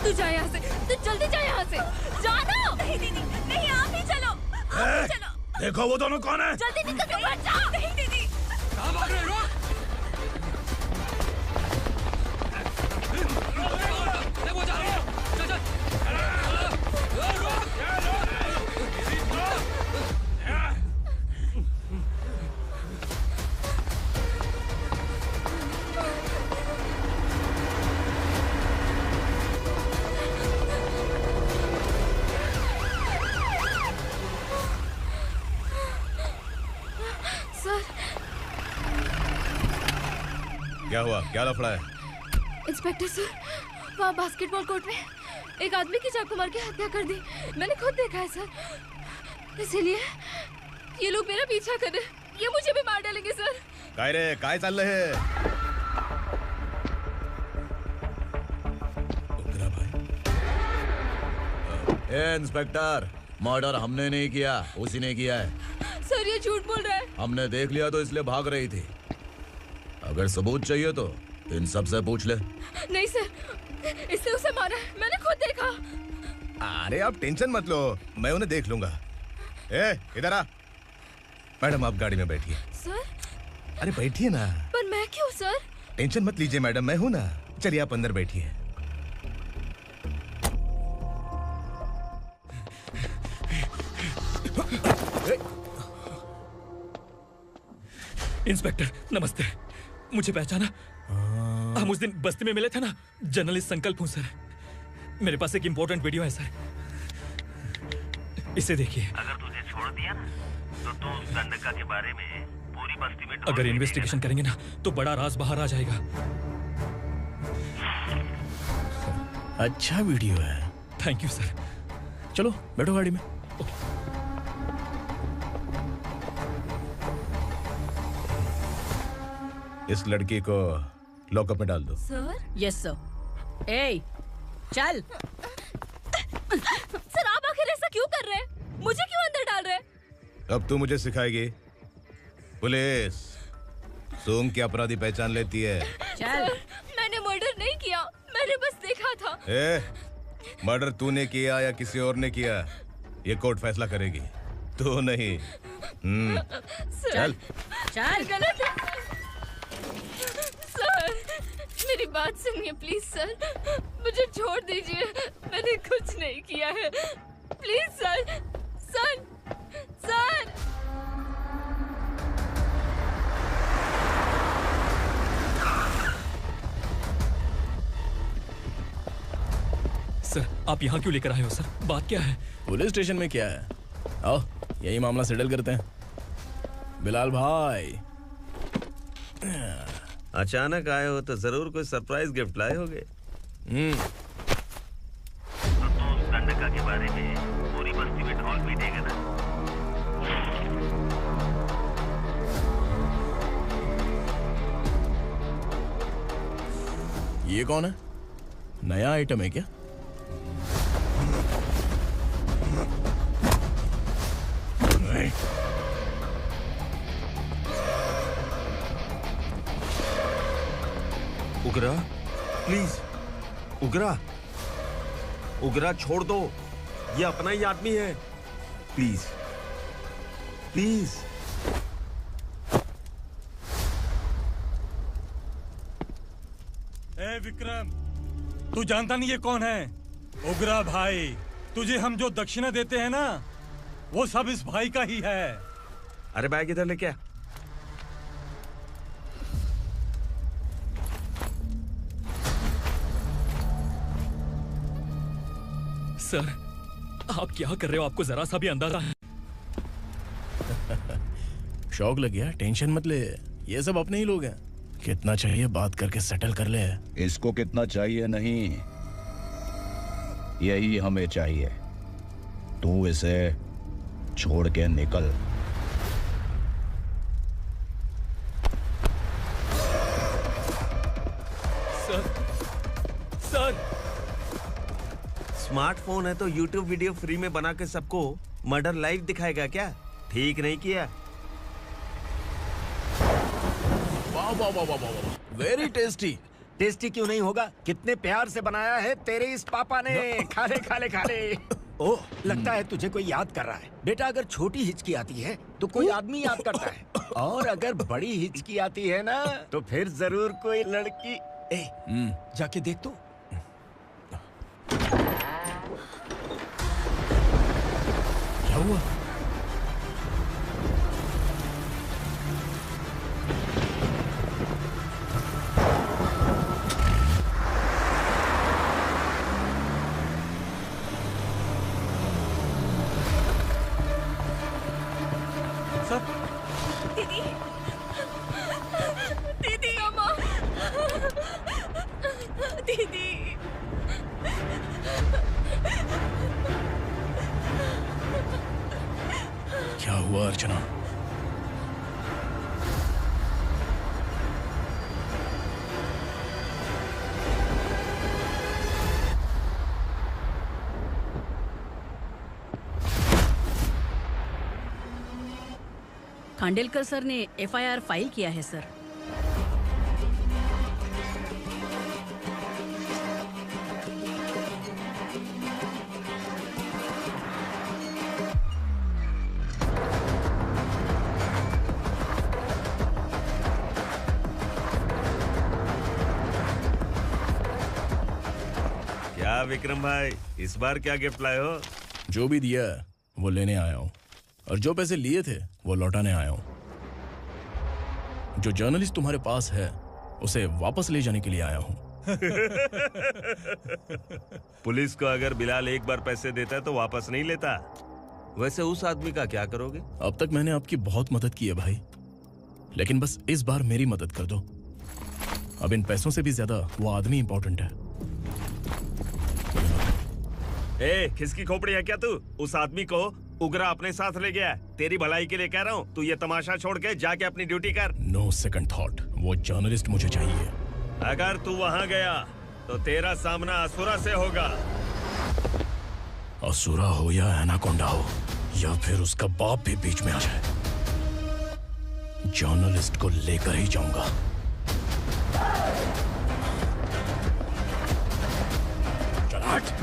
तू जा यहाँ से, तू जल्दी जा यहाँ से। जानो। नहीं दीदी, नहीं आप ही चलो। आप ही चलो। देखो वो दोनों कौन है? जल्दी निकल के मत जाओ। नहीं दीदी। कहाँ भाग रहे हो? क्या हुआ? क्या लफड़ा है? इंस्पेक्टर सर, वहाँ बास्केटबॉल कोर्ट में एक आदमी की चाकू मार के हत्या कर दी। मैंने खुद देखा है सर, इसीलिए ये लोग मेरा पीछा कर रहे हैं। ये मुझे भी मार डालेंगे सर। काय रे, काय चाल रहे हैं? इंस्पेक्टर, मर्डर हमने नहीं किया, उसी ने किया है। सर ये झूठ बोल रहा है। हमने देख लिया तो इसलिए भाग रही थी। अगर सबूत चाहिए तो इन सब से पूछ ले। नहीं सर, इसने उसे मारा है, मैंने खुद देखा। अरे आप टेंशन मत लो, मैं उन्हें देख लूंगा। इधर आ। मैडम आप गाड़ी में बैठिए। सर? अरे बैठिए ना। पर मैं क्यों सर? टेंशन मत लीजिए मैडम, मैं हूं ना। चलिए आप अंदर बैठिए। इंस्पेक्टर नमस्ते, मुझे पहचाना? हम उस दिन बस्ती में मिले थे ना, जर्नलिस्ट संकल्प हूँ सर। मेरे पास एक इम्पोर्टेंट वीडियो है सर, इसे देखिए। अगर तुझे छोड़ दिया ना तो तू उस दंडका के बारे में पूरी बस्ती में अगर इन्वेस्टिगेशन करेंगे ना तो बड़ा राज बाहर आ जाएगा। अच्छा वीडियो है। Thank you sir. चलो बैठो गाड़ी में। इस लड़की को लॉकअप में डाल दो। सर? Yes sir. ए, चल। सर आप आखिर ऐसा क्यों कर रहे हैं? मुझे क्यों अब तू मुझे सिखाएगी? पुलिस सूंघ के अपराधी पहचान लेती है। चल। मैंने मर्डर नहीं किया, मैंने बस देखा था। मर्डर तूने किया या किसी और ने किया, ये कोर्ट फैसला करेगी, तू नहीं। चल चल। गलत है। सर मेरी बात सुनिए प्लीज सर, मुझे छोड़ दीजिए, मैंने कुछ नहीं किया है, please sir. Sir sir sir आप यहाँ क्यों लेकर आए हो सर? बात क्या है? पुलिस स्टेशन में क्या है? आओ यही मामला सेटल करते हैं। बिलाल भाई अचानक आए हो तो जरूर कोई सरप्राइज गिफ्ट लाए होगे। तो उस दंडका के बारे में पूरी बस्ती में ढोल भी देगा ना? ये कौन है? नया आइटम है क्या? उगरा प्लीज, उगरा उगरा छोड़ दो, ये अपना ही आदमी है, प्लीज प्लीज। ए विक्रम, तू जानता नहीं ये कौन है? उगरा भाई, तुझे हम जो दक्षिणा देते हैं ना, वो सब इस भाई का ही है। अरे बैग इधर लेके आ। सर आप क्या कर रहे हो? आपको जरा सा भी अंदाजा है? शौक लग गया? टेंशन मत ले, ये सब अपने ही लोग हैं। कितना चाहिए बात करके सेटल कर ले। इसको कितना चाहिए नहीं, यही हमें चाहिए। तू इसे छोड़ के निकल। सर स्मार्टफोन है तो YouTube वीडियो फ्री में बना के सबको मर्डर लाइव दिखाएगा क्या? ठीक नहीं किया। वाह वाह वाह वाह वाह, वेरी टेस्टी। टेस्टी क्यों नहीं होगा? कितने प्यार से बनाया है तेरे इस पापा ने। खा ले खा ले खा ले। ओह, लगता है तुझे कोई याद कर रहा है। बेटा अगर छोटी हिचकी आती है तो कोई आदमी याद करता है, और अगर बड़ी हिचकी आती है ना तो फिर जरूर कोई लड़की। जाके देख तो। क्या हुआ? दीदी दीदी अम्मा दीदी क्या हुआ अर्चना? खांडेलकर सर ने एफआईआर फाइल किया है सर। क्या विक्रम भाई, इस बार क्या गिफ्ट लाए हो? जो भी दिया है वो लेने आया हूँ, और जो पैसे लिए थे वो लौटाने आया हूँ। जो जर्नलिस्ट तुम्हारे पास है उसे वापस ले जाने के लिए आया हूँ। पुलिस को अगर बिलाल एक बार पैसे देता है तो वापस नहीं लेता। वैसे उस आदमी का क्या करोगे? अब तक मैंने आपकी बहुत मदद की है भाई, लेकिन बस इस बार मेरी मदद कर दो। अब इन पैसों से भी ज्यादा वो आदमी इंपॉर्टेंट है। ए, किसकी खोपड़ी है क्या तू? उस आदमी को उगरा अपने साथ ले गया। तेरी भलाई के लिए कह रहा हूँ, तू ये तमाशा छोड़ के जाके अपनी ड्यूटी कर। नो सेकंड थॉट, वो जर्नलिस्ट मुझे चाहिए। अगर तू वहाँ गया तो तेरा सामना असुरा से होगा। असुरा हो या एनाकोंडा हो, या फिर उसका बाप भी बीच में आ जाए, जर्नलिस्ट को लेकर ही जाऊंगा। चल हट।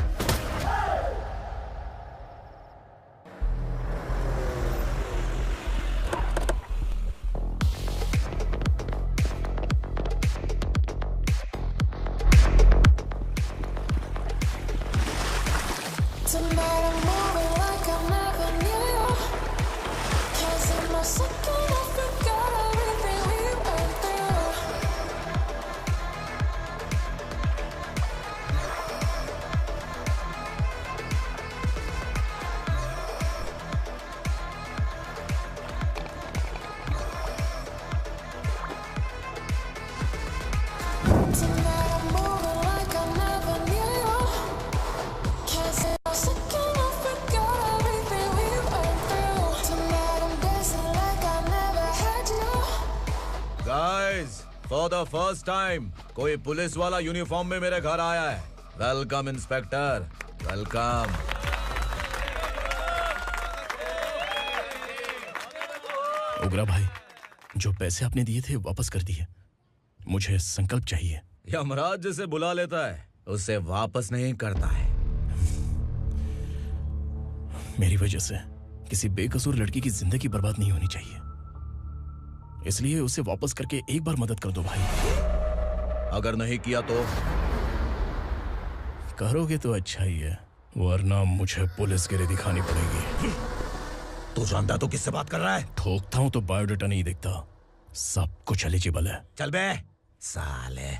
फॉर द फर्स्ट टाइम कोई पुलिस वाला यूनिफॉर्म में मेरे घर आया है। Welcome inspector, welcome. उग्रा भाई, जो पैसे आपने दिए थे वापस कर दिए। मुझे संकल्प चाहिए। यमराज जिसे बुला लेता है उसे वापस नहीं करता है। मेरी वजह से किसी बेकसूर लड़की की जिंदगी बर्बाद नहीं होनी चाहिए, इसलिए उसे वापस करके एक बार मदद कर दो भाई। अगर नहीं किया तो? करोगे तो अच्छा ही है, वरना मुझे पुलिसगिरी दिखानी पड़ेगी। तू जानता तो किससे बात कर रहा है? ठोकता हूं तो बायोडाटा नहीं दिखता, सब कुछ एलिजिबल है। चल बे साले।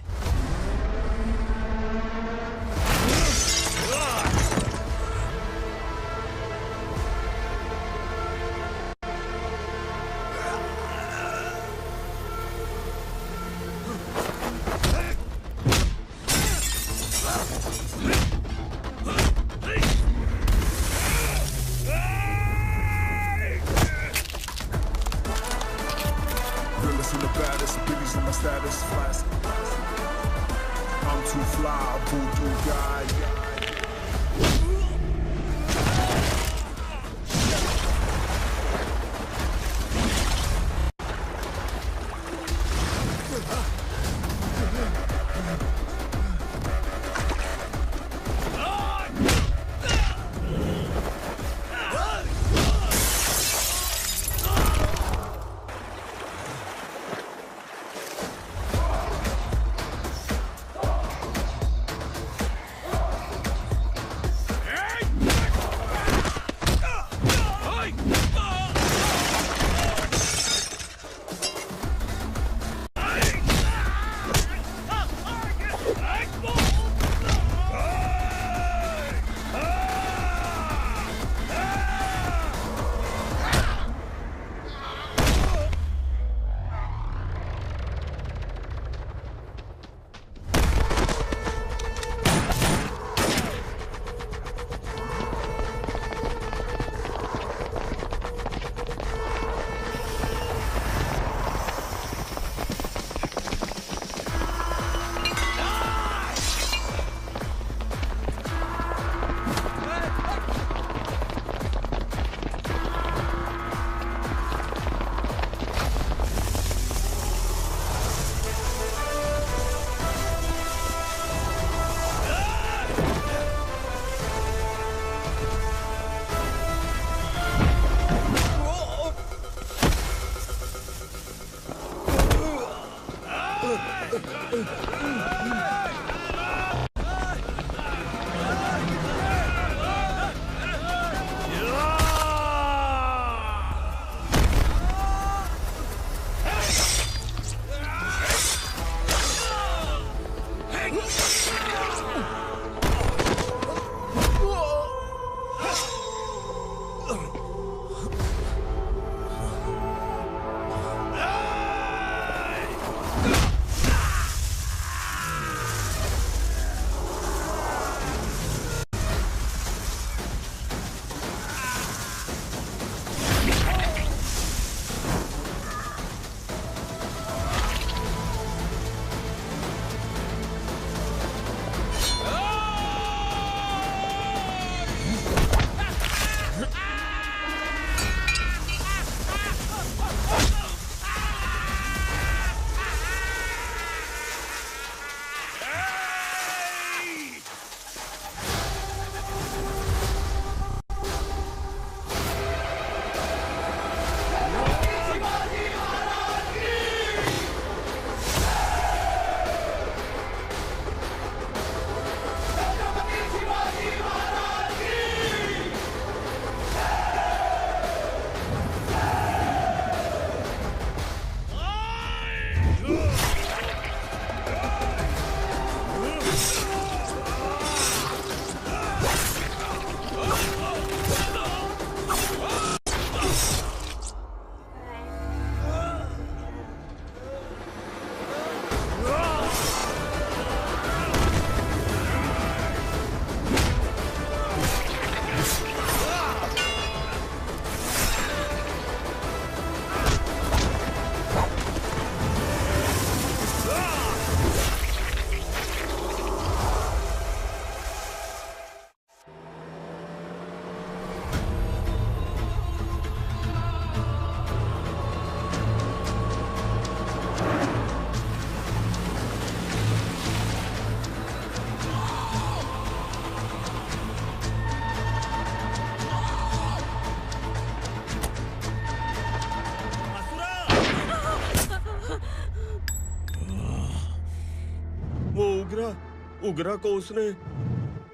उग्रा को उसने।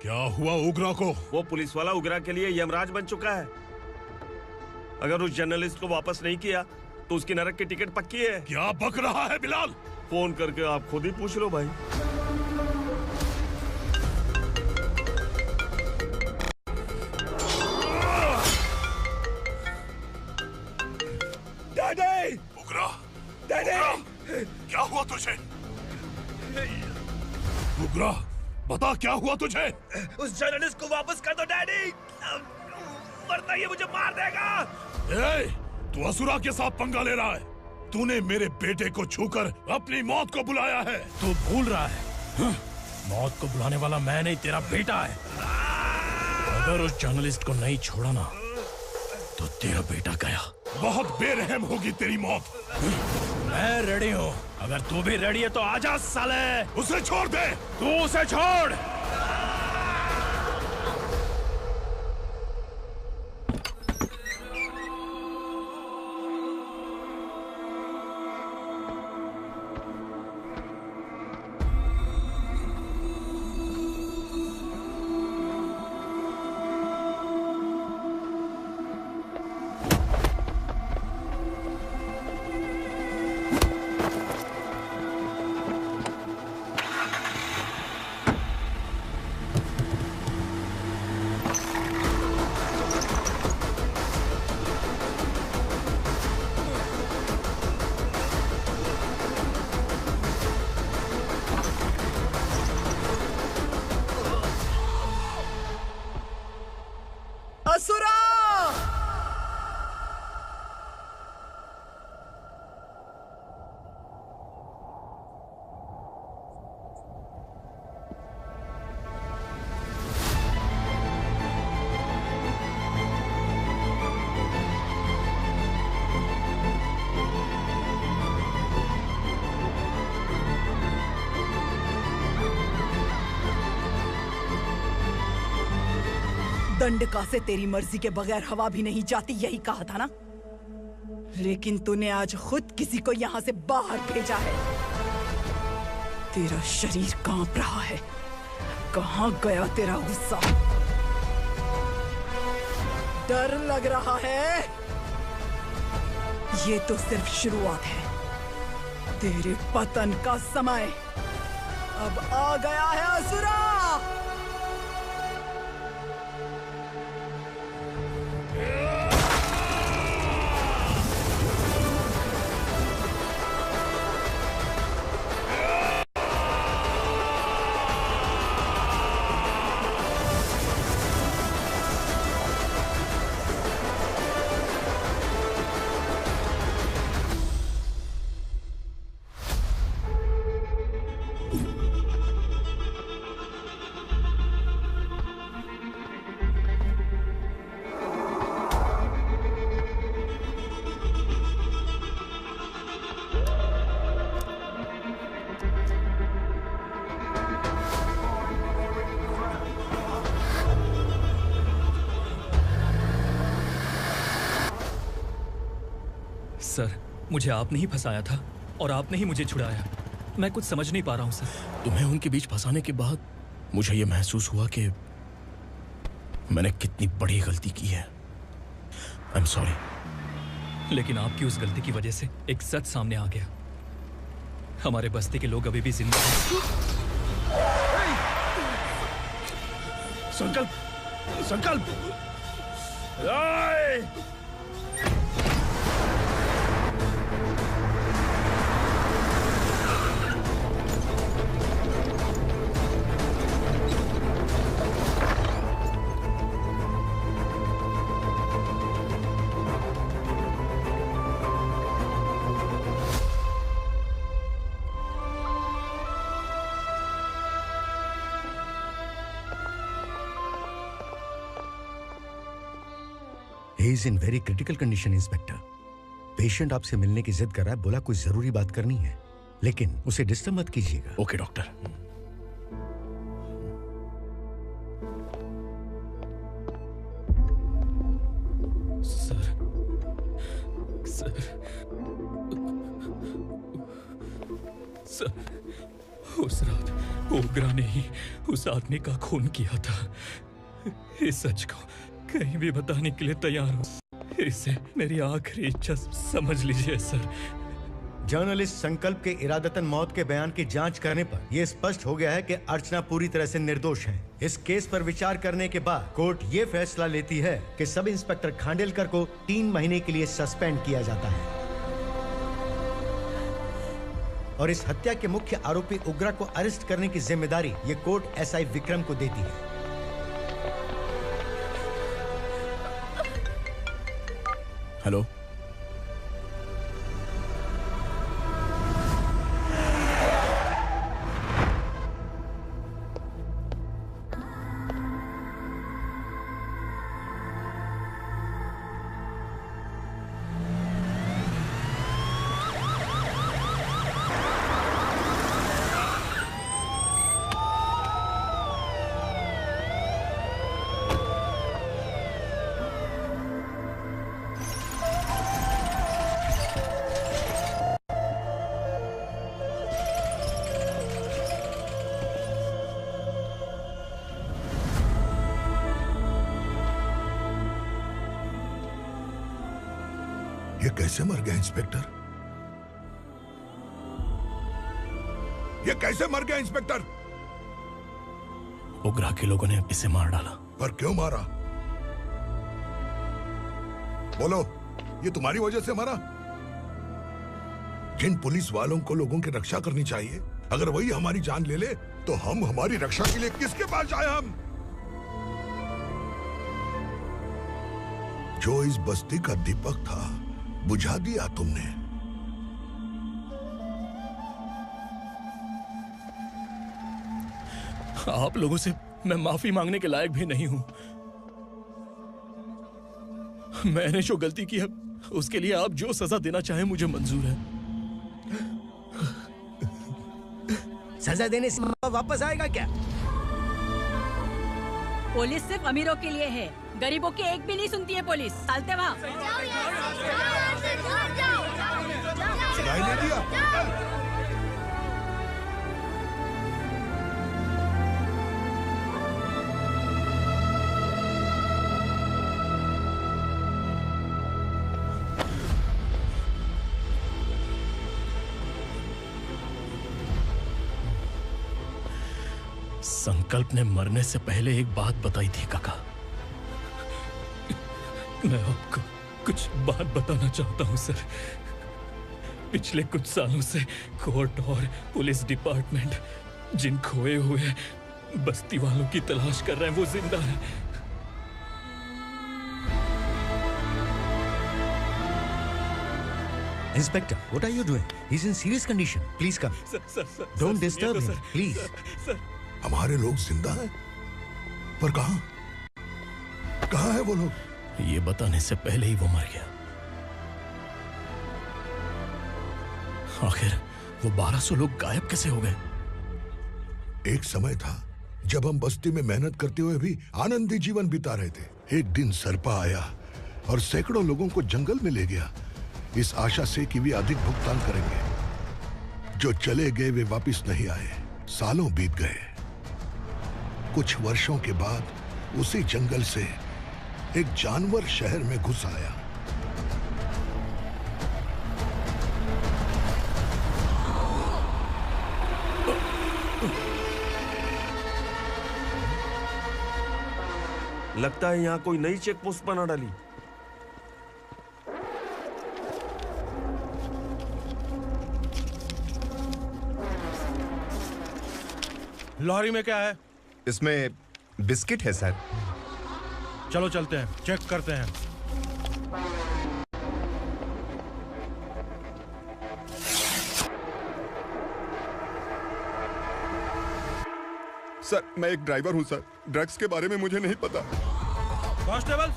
क्या हुआ उग्रा को? वो पुलिस वाला उग्रा के लिए यमराज बन चुका है। अगर उस जर्नलिस्ट को वापस नहीं किया तो उसकी नरक की टिकट पक्की है। क्या बक रहा है बिलाल? फोन करके आप खुद ही पूछ लो भाई। डैडी! उग्रा! डैडी! क्या हुआ तुझे? उग्रा, बता क्या हुआ तुझे? उस जर्नलिस्ट को वापस कर दो डैडी, वरना ये मुझे मार देगा। तू असुरा के साथ पंगा ले रहा है। तूने मेरे बेटे को छूकर अपनी मौत को बुलाया है। तू भूल रहा है, मौत को बुलाने वाला मैं नहीं, तेरा बेटा है। अगर उस जर्नलिस्ट को नहीं छोड़ा ना तो तेरा बेटा गया। बहुत बेरहम होगी तेरी मौत। मैं रेडी हूँ, अगर तू भी रेडी है तो आजा साले। उसे छोड़ दे। तू उसे छोड़। असुरा! दंडका से तेरी मर्जी के बगैर हवा भी नहीं जाती, यही कहा था ना? लेकिन तूने आज खुद किसी को यहाँ से बाहर भेजा है। तेरा शरीर कांप रहा है। कहाँ गया तेरा गुस्सा? डर लग रहा है? ये तो सिर्फ शुरुआत है। तेरे पतन का समय अब आ गया है असुरा। सर, मुझे आपने ही फंसाया था और आपने ही मुझे छुड़ाया। मैं कुछ समझ नहीं पा रहा हूँ सर। तुम्हें उनके बीच फंसाने के बाद मुझे ये महसूस हुआ कि मैंने कितनी बड़ी गलती की है। I am sorry. लेकिन आपकी उस गलती की वजह से एक सच सामने आ गया। हमारे बस्ती के लोग अभी भी जिंदा हैं। संकल्प! संकल्प! He is in very critical condition, inspector. Patient आपसे मिलने की जिद कर रहा है, बोला कोई जरूरी बात करनी है, लेकिन उसे डिस्टर्ब मत कीजिएगा। Okay doctor. सर, उस रात ओग्रा ने ही उस आदमी का खून किया था। इस सच को कहीं भी बताने के लिए तैयार हूँ। इसे मेरी आखिरी इच्छा समझ लीजिए सर। जर्नलिस्ट संकल्प के इरादतन मौत के बयान की जांच करने पर यह स्पष्ट हो गया है कि अर्चना पूरी तरह से निर्दोष है। इस केस पर विचार करने के बाद कोर्ट ये फैसला लेती है कि सब इंस्पेक्टर खांडेलकर को 3 महीने के लिए सस्पेंड किया जाता है और इस हत्या के मुख्य आरोपी उग्रा को अरेस्ट करने की जिम्मेदारी ये कोर्ट एसआई विक्रम को देती है। हेलो, ये कैसे मर गया इंस्पेक्टर? ये कैसे मर गया इंस्पेक्टर? उग्रा के लोगों ने इसे मार डाला। पर क्यों मारा? बोलो, ये तुम्हारी वजह से मरा? जिन पुलिस वालों को लोगों की रक्षा करनी चाहिए, अगर वही हमारी जान ले ले तो हम हमारी रक्षा के लिए किसके पास जाए? हम जो इस बस्ती का दीपक था बुझा दिया तुमने। आप लोगों से मैं माफी मांगने के लायक भी नहीं हूं। मैंने जो गलती की है उसके लिए आप जो सजा देना चाहें मुझे मंजूर है। सजा देने से वापस आएगा क्या? पुलिस सिर्फ अमीरों के लिए है, गरीबों की एक भी नहीं सुनती है पुलिस। चलते वहाँ। सुनाई नहीं दिया? संकल्प ने मरने से पहले एक बात बताई थी काका। मैं आपको कुछ बात बताना चाहता हूं सर। पिछले कुछ सालों से कोर्ट और पुलिस डिपार्टमेंट जिन खोए हुए बस्ती वालों की तलाश कर रहे हैं वो जिंदा है। Inspector, what are you doing? He's in serious condition. Please come. Don't disturb him, please. हमारे लोग जिंदा हैं? पर कहां? कहां है वो लोग? ये बताने से पहले ही वो मर गया। आखिर वो 1200 लोग गायब कैसे हो गए? एक समय था जब हम बस्ती में मेहनत करते हुए भी आनंदी जीवन बिता रहे थे। एक दिन सरपा आया और सैकड़ों लोगों को जंगल में ले गया, इस आशा से कि वे अधिक भुगतान करेंगे। जो चले गए वे वापस नहीं आए। सालों बीत गए। कुछ वर्षों के बाद उसी जंगल से एक जानवर शहर में घुस आया। लगता है यहाँ कोई नई चेक पोस्ट बना डाली। लॉरी में क्या है? इसमें बिस्किट है सर। चलो चलते हैं, चेक करते हैं। सर, मैं एक ड्राइवर हूं सर। ड्रग्स के बारे में मुझे नहीं पता। कांस्टेबल,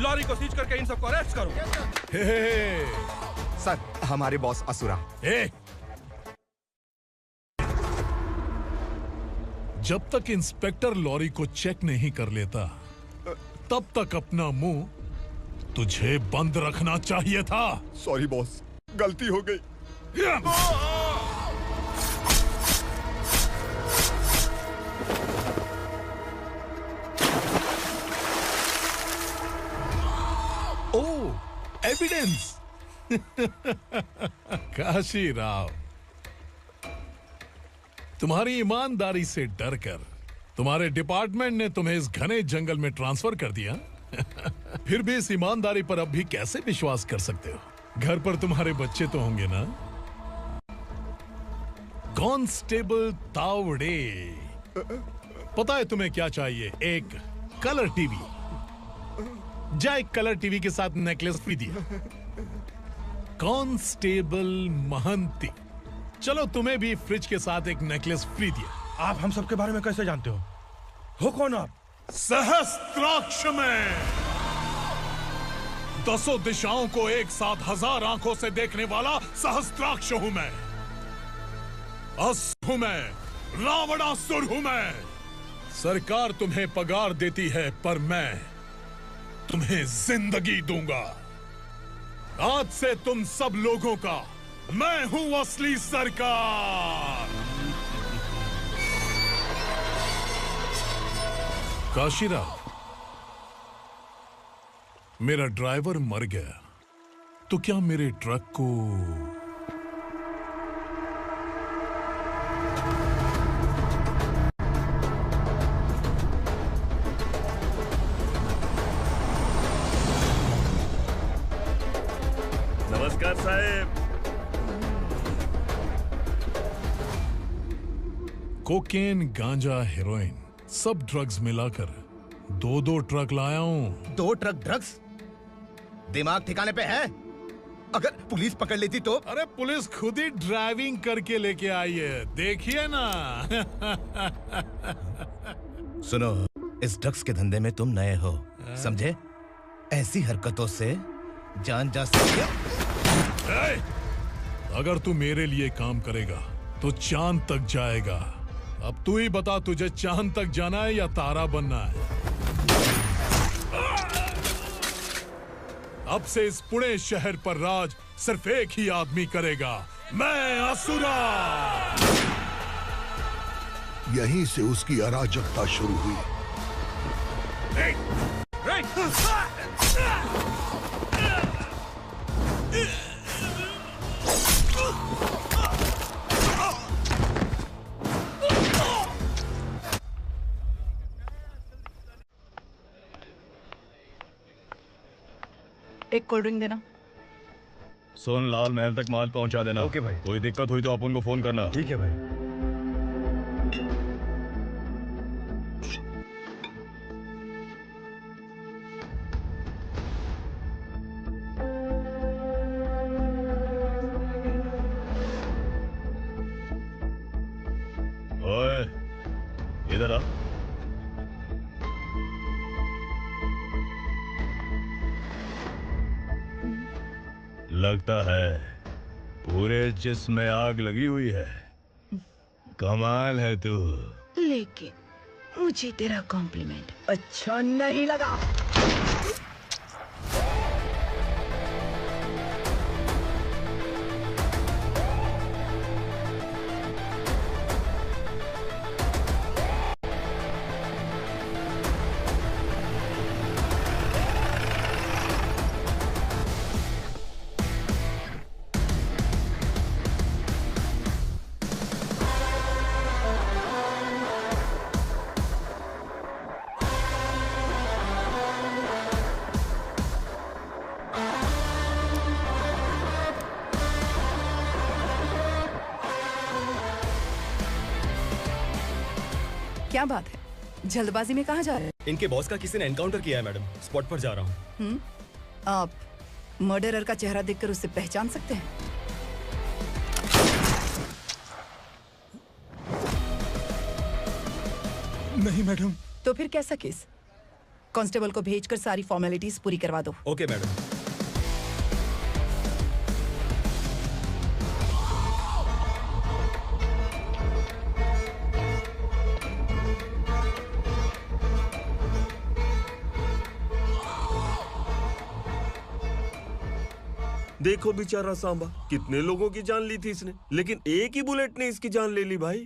लॉरी को सीज करके इन सबको अरेस्ट करो। सर, हमारे बॉस असुरा। जब तक इंस्पेक्टर लॉरी को चेक नहीं कर लेता तब तक अपना मुंह तुझे बंद रखना चाहिए था। सॉरी बॉस, गलती हो गई। ओ, एविडेंस। काशी राव, तुम्हारी ईमानदारी से डरकर तुम्हारे डिपार्टमेंट ने तुम्हें इस घने जंगल में ट्रांसफर कर दिया। फिर भी इस ईमानदारी पर अब भी कैसे विश्वास कर सकते हो? घर पर तुम्हारे बच्चे तो होंगे ना? कांस्टेबल तावड़े, पता है तुम्हें क्या चाहिए? एक कलर टीवी। जा एक कलर टीवी के साथ नेकलेस भी दिया। कांस्टेबल महंती, चलो तुम्हें भी फ्रिज के साथ एक नेकलेस फ्री दिया। आप हम सबके बारे में कैसे जानते हो कौन आप? सहस्त्राक्ष में 10 दिशाओं को एक साथ 1000 आंखों से देखने वाला सहस्त्राक्ष हूं मैं। असुर हूं मैं, रावणासुर हूं मैं। सरकार तुम्हें पगार देती है, पर मैं तुम्हें जिंदगी दूंगा। आज से तुम सब लोगों का मैं हूं असली सरकार। काशीराव, मेरा ड्राइवर मर गया, तो क्या मेरे ट्रक को नमस्कार साहब। कोकेन, गांजा, हेरोइन, सब ड्रग्स मिलाकर 2 ट्रक लाया हूं। 2 ट्रक ड्रग्स? दिमाग ठिकाने पे है? अगर पुलिस पकड़ लेती तो? अरे पुलिस खुद ही ड्राइविंग करके लेके आई है, देखिए ना। सुनो, इस ड्रग्स के धंधे में तुम नए हो, समझे? ऐसी हरकतों से जान जा सकती है। अगर तू मेरे लिए काम करेगा तो चांद तक जाएगा। अब तू ही बता, तुझे चांद तक जाना है या तारा बनना है? अब से इस पुणे शहर पर राज सिर्फ एक ही आदमी करेगा, मैं असुरा। यहीं से उसकी अराजकता शुरू हुई। एक कोल्ड ड्रिंक देना। सोनलाल महल तक माल पहुंचा देना। ओके भाई। कोई दिक्कत हुई तो आप उनको फोन करना। ठीक है भाई। ओए, इधर आ। लगता है पूरे जिस्म में आग लगी हुई है। कमाल है तू। लेकिन मुझे तेरा कॉम्प्लीमेंट अच्छा नहीं लगा। क्या बात है, जल्दबाजी में कहाँ जा रहे हैं? इनके बॉस का किसी ने एनकाउंटर किया है मैडम, स्पॉट पर जा रहा हूँ। आप मर्डरर का चेहरा देखकर उससे पहचान सकते हैं? नहीं मैडम। तो फिर कैसा केस? कांस्टेबल को भेजकर सारी फॉर्मेलिटीज पूरी करवा दो। Okay madam. देखो बेचारा सांबा, कितने लोगों की जान ली थी इसने, लेकिन एक ही बुलेट ने इसकी जान ले ली भाई।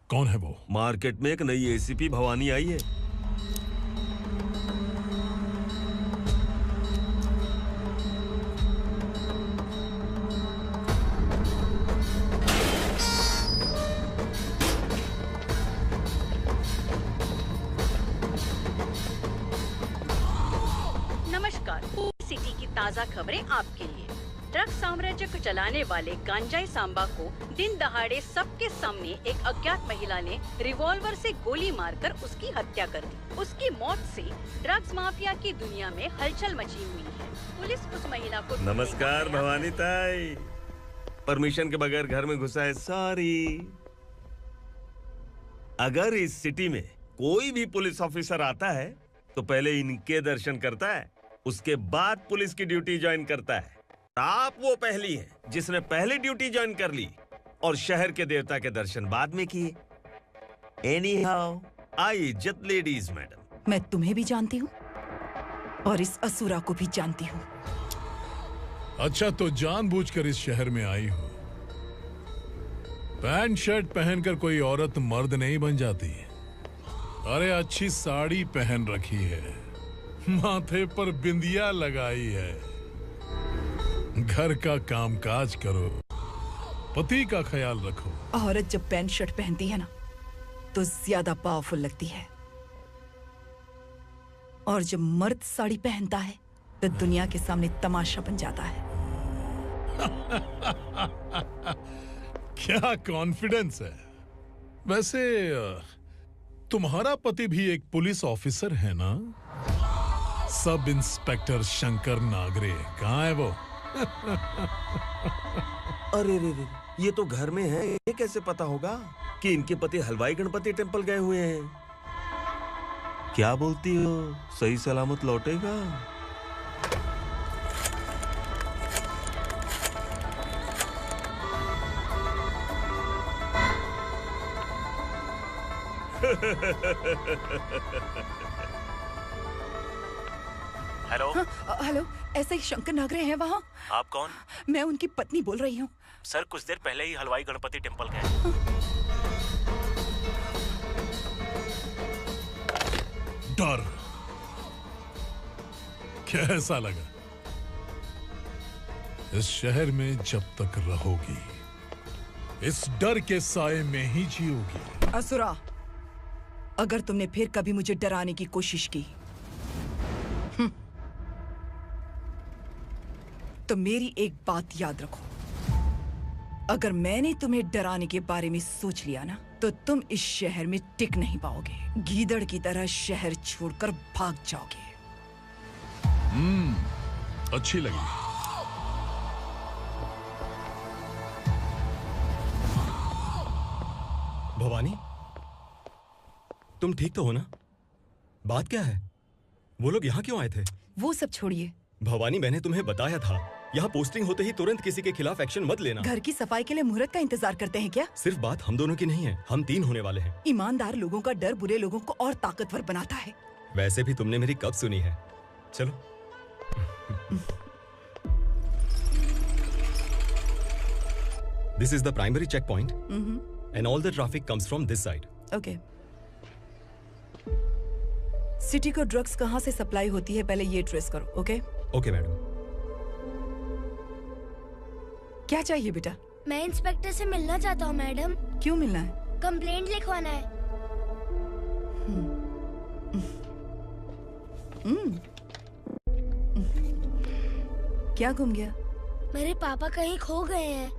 कौन है वो? मार्केट में एक नई एसीपी भवानी आई है। सिटी की ताज़ा खबरें आपके लिए। ड्रग्स साम्राज्य को चलाने वाले गांजाई सांबा को दिन दहाड़े सबके सामने एक अज्ञात महिला ने रिवॉल्वर से गोली मारकर उसकी हत्या कर दी। उसकी मौत से ड्रग्स माफिया की दुनिया में हलचल मची हुई है। पुलिस उस महिला को नमस्कार भवानी ताई, परमिशन के बगैर घर में घुसा है, सॉरी। अगर इस सिटी में कोई भी पुलिस ऑफिसर आता है तो पहले इनके दर्शन करता है, उसके बाद पुलिस की ड्यूटी ज्वाइन करता है। आप वो पहली हैं जिसने पहले ड्यूटी ज्वाइन कर ली और शहर के देवता के दर्शन बाद में किए। एनीहाउ, आई इज्जत लेडीज मैडम। मैं तुम्हें भी जानती हूँ और इस असुरा को भी जानती हूँ। अच्छा, तो जानबूझकर इस शहर में आई हो। पैंट शर्ट पहनकर कोई औरत मर्द नहीं बन जाती। अरे अच्छी साड़ी पहन रखी है, माथे पर बिंदिया लगाई है, घर का कामकाज करो, पति का ख्याल रखो। औरत जब पैंट शर्ट पहनती है ना तो ज्यादा पावरफुल लगती है, और जब मर्द साड़ी पहनता है तो दुनिया के सामने तमाशा बन जाता है। क्या कॉन्फिडेंस है। वैसे तुम्हारा पति भी एक पुलिस ऑफिसर है ना? सब इंस्पेक्टर शंकर नागरे, कहाँ है वो? अरे रे रे, ये तो घर में है, ये कैसे पता होगा कि इनके पति हलवाई गणपति टेम्पल गए हुए हैं? क्या बोलती हो, सही सलामत लौटेगा? हेलो। हेलो, ऐसे ही शंकर नागरे हैं वहाँ? आप कौन? मैं उनकी पत्नी बोल रही हूँ। सर, कुछ देर पहले ही हलवाई गणपति टेम्पल गए। डर कैसा लगा? इस शहर में जब तक रहोगी इस डर के साए में ही जियोगी। असुरा, अगर तुमने फिर कभी मुझे डराने की कोशिश की तो मेरी एक बात याद रखो, अगर मैंने तुम्हें डराने के बारे में सोच लिया ना तो तुम इस शहर में टिक नहीं पाओगे। गीदड़ की तरह शहर छोड़कर भाग जाओगे। अच्छी लगी। भवानी, तुम ठीक तो हो ना? बात क्या है? वो लोग यहाँ क्यों आए थे? वो सब छोड़िए। भवानी, मैंने तुम्हें बताया था, यहाँ पोस्टिंग होते ही तुरंत किसी के खिलाफ एक्शन मत लेना। घर की सफाई के लिए मुहूर्त का इंतजार करते हैं क्या? सिर्फ बात हम दोनों की नहीं है, हम 3 होने वाले हैं। ईमानदार लोगों का डर बुरे लोगों को और ताकतवर बनाता है। वैसे भी तुमने मेरी कब सुनी है? चलो। This is the primary checkpoint, and all the traffic comes from this side. Okay. City को ड्रग्स कहाँ से सप्लाई होती है पहले ये ट्रेस करो, ओके? Okay madam. क्या चाहिए बेटा? मैं इंस्पेक्टर से मिलना चाहता हूँ मैडम। क्यों मिलना है? कंप्लेंट लिखवाना है। क्या गुम गया? मेरे पापा कहीं खो गए हैं।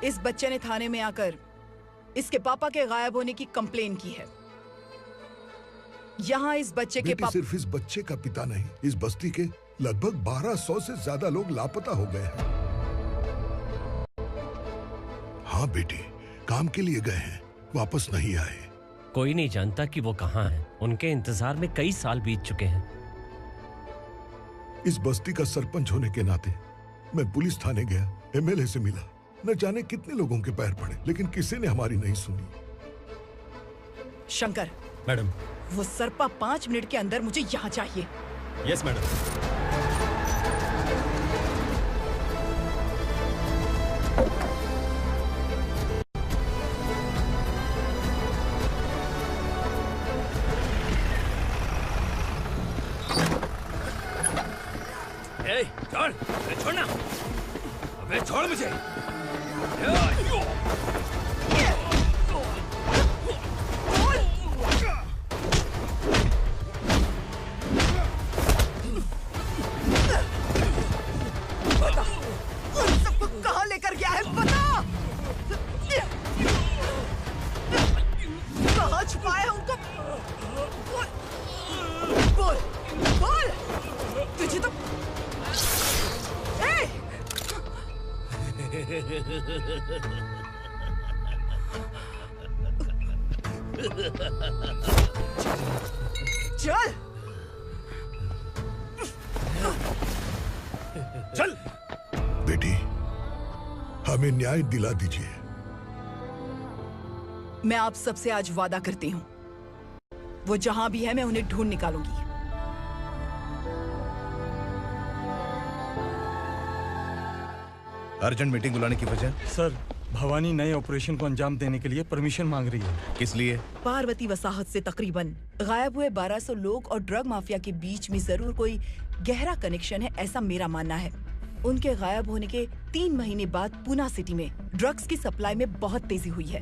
इस बच्चे ने थाने में आकर इसके पापा के गायब होने की कंप्लेन की है। यहाँ इस बच्चे के पापा सिर्फ इस बच्चे का पिता नहीं, इस बस्ती के लगभग 1200 से ज्यादा लोग लापता हो गए हैं। हाँ बेटी, काम के लिए गए हैं, वापस नहीं आए। कोई नहीं जानता कि वो कहाँ हैं। उनके इंतजार में कई साल बीत चुके हैं। इस बस्ती का सरपंच होने के नाते मैं पुलिस थाने गया, एमएलए से मिला, न जाने कितने लोगों के पैर पड़े, लेकिन किसी ने हमारी नहीं सुनी। शंकर। मैडम। वो सरपा 5 मिनट के अंदर मुझे यहाँ चाहिए। Yes madam. छोड़, छोड़ना, अबे छोड़ मुझे। सबको कहाँ लेकर गया है बता। कहाँ छुपाया है उनको? बोल, बोल। तुझे तो चल चल। बेटी, हमें न्याय दिला दीजिए। मैं आप सबसे आज वादा करती हूँ, वो जहां भी है मैं उन्हें ढूंढ निकालूंगी। अर्जेंट मीटिंग बुलाने की वजह? सर, भवानी नए ऑपरेशन को अंजाम देने के लिए परमिशन मांग रही है। किस लिए? पार्वती वसाहत से तकरीबन गायब हुए 1200 लोग और ड्रग माफिया के बीच में जरूर कोई गहरा कनेक्शन है, ऐसा मेरा मानना है। उनके गायब होने के 3 महीने बाद पूना सिटी में ड्रग्स की सप्लाई में बहुत तेजी हुई है।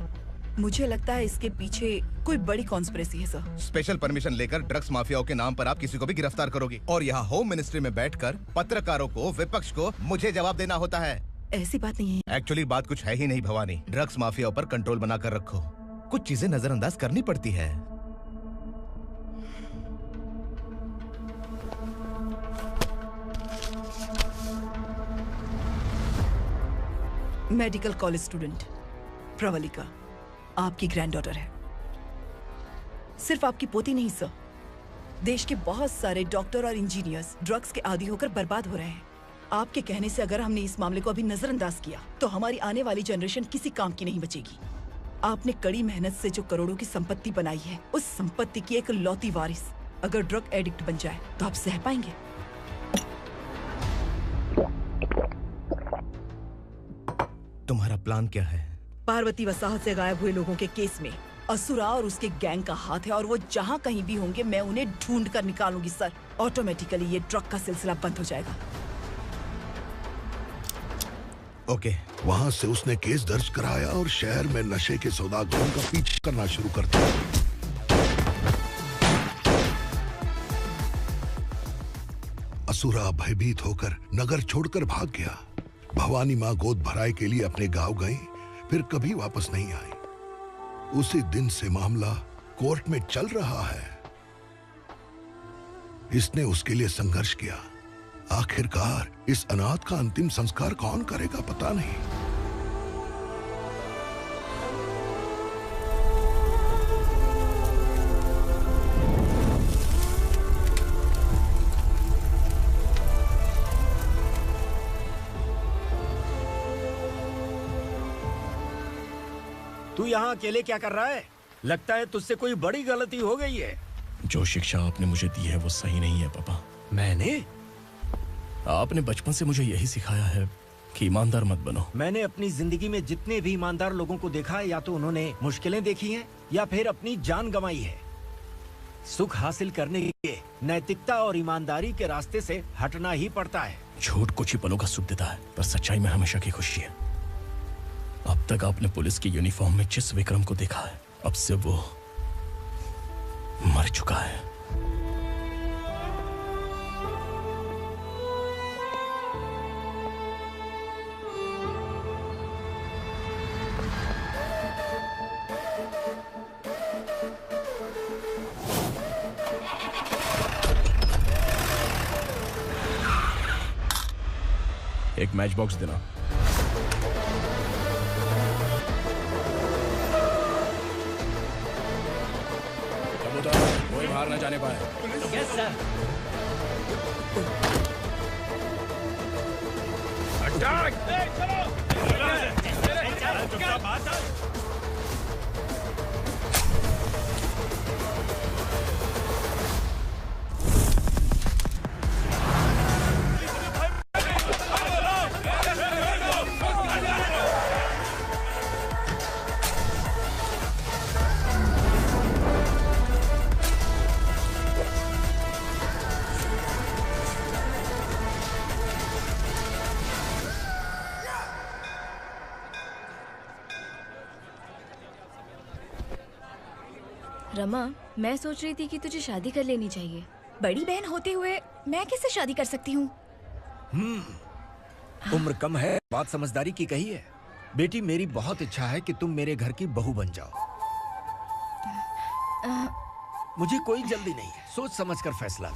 मुझे लगता है इसके पीछे कोई बड़ी कॉन्स्पिरेसी है सर। स्पेशल परमिशन लेकर ड्रग्स माफियाओं के नाम पर आप किसी को भी गिरफ्तार करोगे और यहाँ होम मिनिस्ट्री में बैठकर पत्रकारों को, विपक्ष को मुझे जवाब देना होता है। ऐसी बात नहीं है। एक्चुअली बात कुछ है ही नहीं भवानी। ड्रग्स माफियाओं पर कंट्रोल बनाकर रखो, कुछ चीजें नजरअंदाज करनी पड़ती है। मेडिकल कॉलेज स्टूडेंट प्रवलिका आपकी ग्रैंडडॉटर है। सिर्फ आपकी पोती नहीं सर, देश के बहुत सारे डॉक्टर और इंजीनियर्स ड्रग्स के आदी होकर बर्बाद हो रहे हैं। आपके कहने से अगर हमने इस मामले को अभी नजरअंदाज किया तो हमारी आने वाली जनरेशन किसी काम की नहीं बचेगी। आपने कड़ी मेहनत से जो करोड़ों की संपत्ति बनाई है, उस संपत्ति की एक लौती वारिस अगर ड्रग एडिक्ट बन जाए तो आप सह पाएंगे? तुम्हारा प्लान क्या है? पार्वती वसाहत से गायब हुए लोगों के केस में असुरा और उसके गैंग का हाथ है और वो जहाँ कहीं भी होंगे मैं उन्हें ढूंढ कर निकालूंगी सर। ऑटोमेटिकली ये ड्रग का सिलसिला बंद हो जाएगा। ओके। वहाँ से उसने केस दर्ज कराया और शहर में नशे के सौदागरों का पीछा करना शुरू कर दिया। असुरा भयभीत होकर नगर छोड़कर भाग गया। भवानी माँ गोद भराई के लिए अपने गांव गई, फिर कभी वापस नहीं आई। उसी दिन से मामला कोर्ट में चल रहा है। इसने उसके लिए संघर्ष किया। आखिरकार इस अनाथ का अंतिम संस्कार कौन करेगा पता नहीं। तू यहाँ अकेले क्या कर रहा है? लगता है तुझसे कोई बड़ी गलती हो गई है। जो शिक्षा आपने मुझे दी है वो सही नहीं है पापा। मैंने? आपने बचपन से मुझे यही सिखाया है कि ईमानदार मत बनो। मैंने अपनी जिंदगी में जितने भी ईमानदार लोगों को देखा है, या तो उन्होंने मुश्किलें देखी हैं या फिर अपनी जान गंवाई है। सुख हासिल करने के लिए नैतिकता और ईमानदारी के रास्ते से हटना ही पड़ता है। झूठ कुछ ही पलों का सुख देता है, पर सच्चाई में हमेशा की खुशी है। अब तक आपने पुलिस की यूनिफॉर्म में जिस विक्रम को देखा है, अब से वो मर चुका है। एक मैच बॉक्स देना। कोई बाहर ना जाने पाए। Yes sir. रमा, मैं सोच रही थी कि तुझे शादी कर लेनी चाहिए। बड़ी बहन होते हुए मैं कैसे शादी कर सकती हूँ? उम्र कम है, बात समझदारी की कही है। बेटी, मेरी बहुत इच्छा है कि तुम मेरे घर की बहू बन जाओ। मुझे कोई जल्दी नहीं है, सोच समझ कर फैसला लो।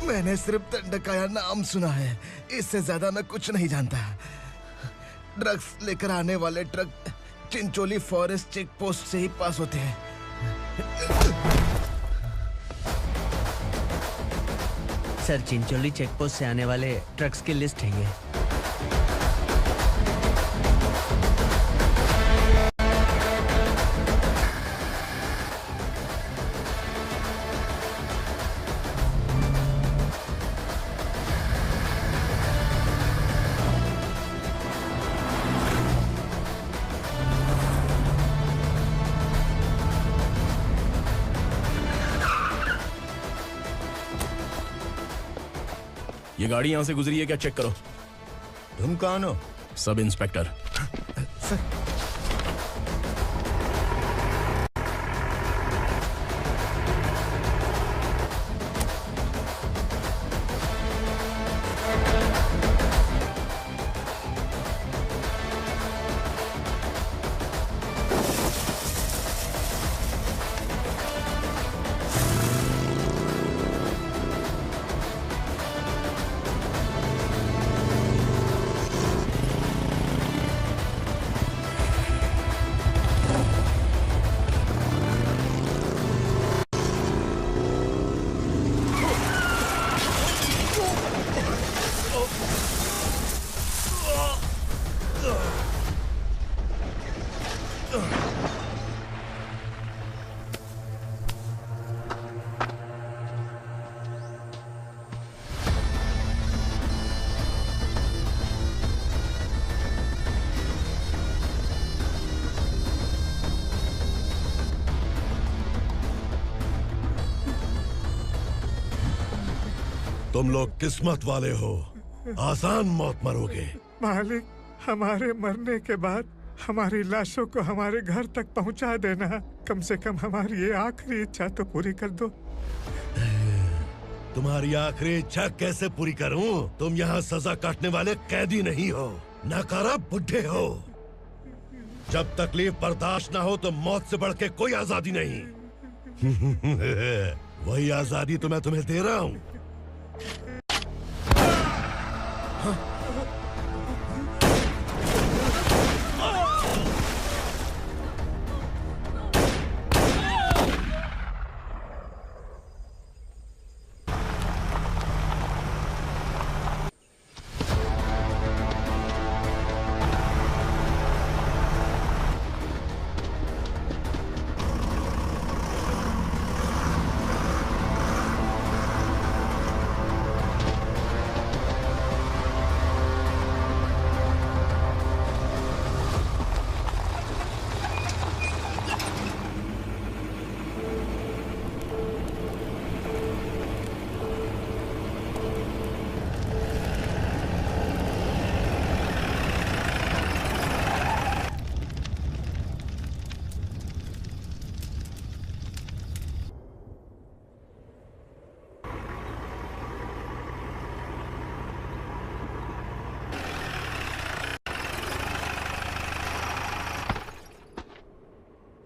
मैंने सिर्फ दंडकाया नाम सुना है, इससे ज्यादा मैं कुछ नहीं जानता। ड्रग्स लेकर आने वाले truck Chincholi forest check post से ही पास होते हैं। सर, चिंचोली चेक पोस्ट से आने वाले ट्रक्स की लिस्ट है ये। ये गाड़ी यहां से गुजरी है क्या? चेक करो। तुम कौन हो? Sub inspector. तुम लोग किस्मत वाले हो, आसान मौत मरोगे। मालिक, हमारे मरने के बाद हमारी लाशों को हमारे घर तक पहुंचा देना। कम से कम हमारी ये आखिरी इच्छा तो पूरी कर दो। तुम्हारी आखिरी इच्छा कैसे पूरी करूं? तुम यहाँ सजा काटने वाले कैदी नहीं हो, नकारा बुढ़े हो। जब तकलीफ बर्दाश्त ना हो तो मौत से बढ़ के कोई आजादी नहीं। वही आजादी तो मैं तुम्हें दे रहा हूँ।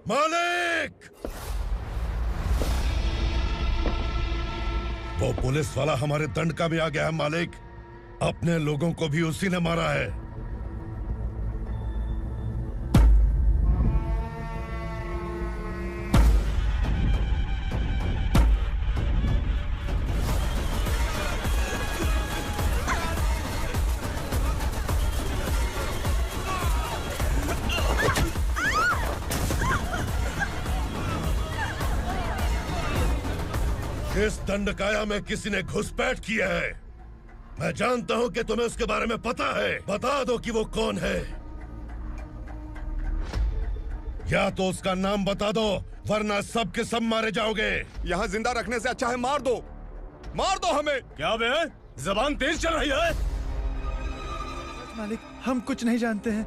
मालिक! वो पुलिस वाला हमारे दंडका में आ गया है मालिक। अपने लोगों को भी उसी ने मारा है। इस दंडकाया में किसी ने घुसपैठ किया है। मैं जानता हूं कि तुम्हें उसके बारे में पता है। बता दो कि वो कौन है, या तो उसका नाम बता दो, वरना सब के सब मारे जाओगे। यहाँ जिंदा रखने से अच्छा है मार दो हमें। क्या बे, जबान तेज चल रही है? मालिक, हम कुछ नहीं जानते हैं।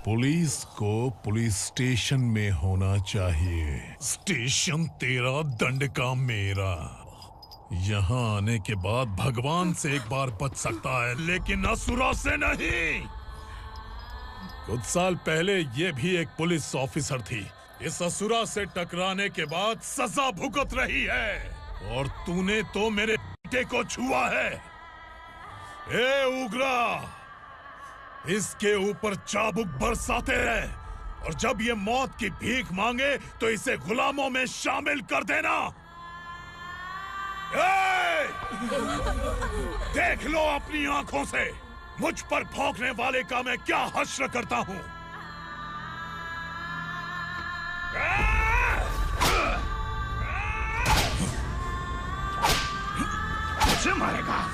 पुलिस को पुलिस स्टेशन में होना चाहिए। स्टेशन तेरा, दंड का मेरा। यहाँ आने के बाद भगवान से एक बार बच सकता है, लेकिन असुरा से नहीं। कुछ साल पहले ये भी एक पुलिस ऑफिसर थी। इस असुरा से टकराने के बाद सजा भुगत रही है, और तूने तो मेरे बेटे को छुआ है। ए उग्रा, इसके ऊपर चाबुक बरसाते रहे, और जब ये मौत की भीख मांगे तो इसे गुलामों में शामिल कर देना। देख लो अपनी आंखों से मुझ पर भौंकने वाले का मैं क्या हश्र करता हूँ। मुझे मारेगा।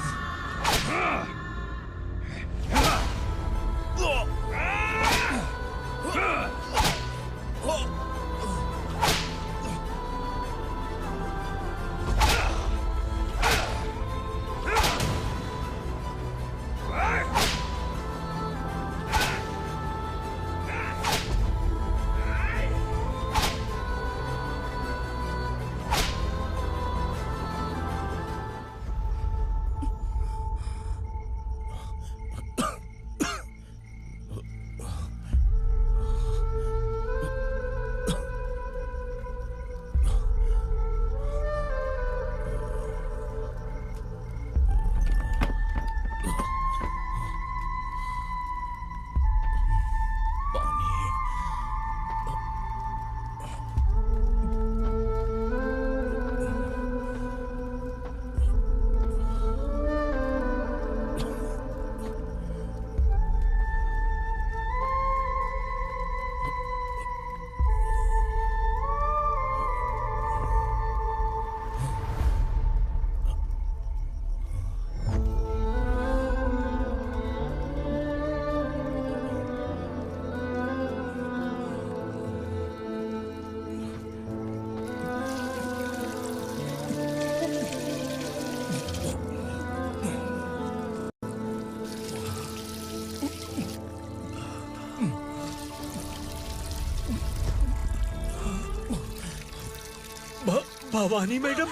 भवानी मैडम,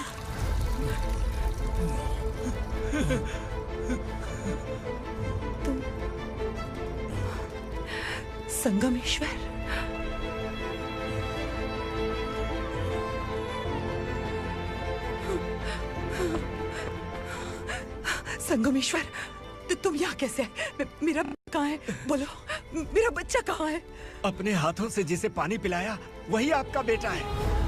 तुम संगमेश्वर। संगमेश्वर, तुम यहाँ कैसे आए? मेरा कहाँ है? बोलो, मेरा बच्चा कहाँ है? अपने हाथों से जिसे पानी पिलाया वही आपका बेटा है।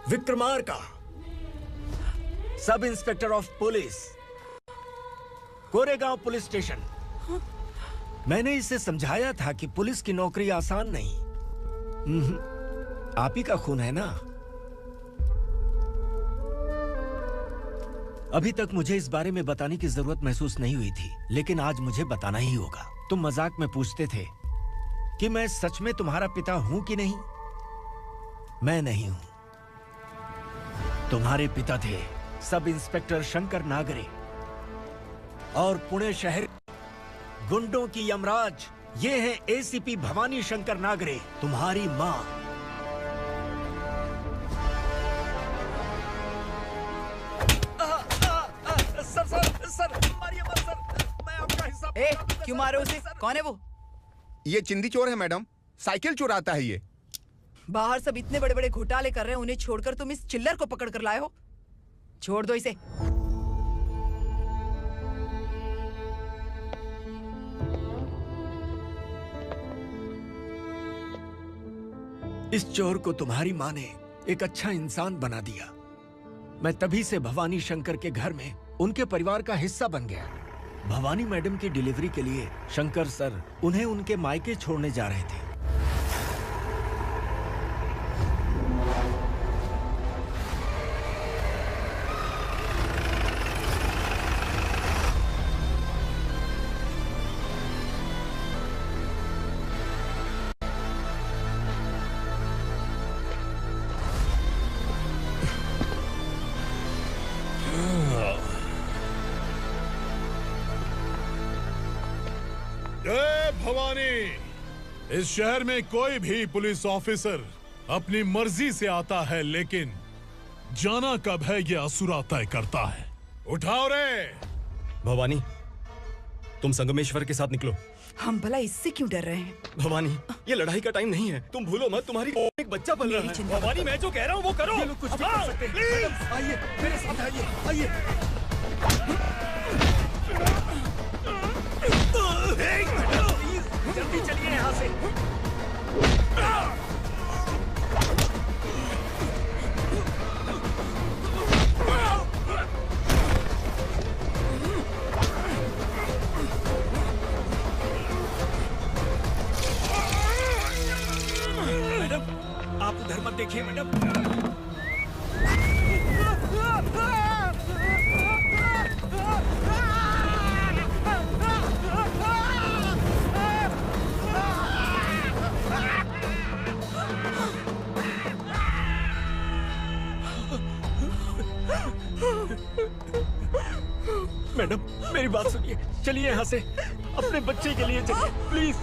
Vikramarka, sub inspector of police, Koregaon police station. मैंने इसे समझाया था कि पुलिस की नौकरी आसान नहीं। आप ही का खून है ना? अभी तक मुझे इस बारे में बताने की जरूरत महसूस नहीं हुई थी, लेकिन आज मुझे बताना ही होगा। तुम मजाक में पूछते थे कि मैं सच में तुम्हारा पिता हूं कि नहीं। मैं नहीं हूं। तुम्हारे पिता थे सब इंस्पेक्टर शंकर नागरे, और पुणे शहर गुंडों की यमराज ये है एसीपी भवानी शंकर नागरे, तुम्हारी मां। सर, मारिए मत सर, मैं आपका हिस्सा। क्यों मारे उसे? कौन है वो? ये चिंदी चोर है मैडम, साइकिल चुराता है ये। बाहर सब इतने बड़े बड़े घोटाले कर रहे हैं, उन्हें छोड़कर तुम इस चिल्लर को पकड़ कर लाए हो। छोड़ दो इसे। इस चोर को तुम्हारी माँ ने एक अच्छा इंसान बना दिया। मैं तभी से भवानी शंकर के घर में उनके परिवार का हिस्सा बन गया। भवानी मैडम की डिलीवरी के लिए शंकर सर उन्हें उनके मायके छोड़ने जा रहे थे। जय भवानी। इस शहर में कोई भी पुलिस ऑफिसर अपनी मर्जी से आता है, लेकिन जाना कब है ये असुरा तय करता है। उठाओ रे। भवानी, तुम संगमेश्वर के साथ निकलो। हम भला इससे क्यों डर रहे हैं? भवानी, ये लड़ाई का टाइम नहीं है। तुम भूलो मत, तुम्हारी एक बच्चा पल रहा है। भवानी, मैं जो कह रहा हूँ वो करो। ये लोग कुछ भी कर सकते हैं। आइए मेरे साथ आइए। जल्दी चलिए यहाँ से। मैडम, आप उधर मत देखिए मैडम। मैडम, मेरी बात सुनिए। चलिए यहाँ से, अपने बच्चे के लिए चलिए प्लीज।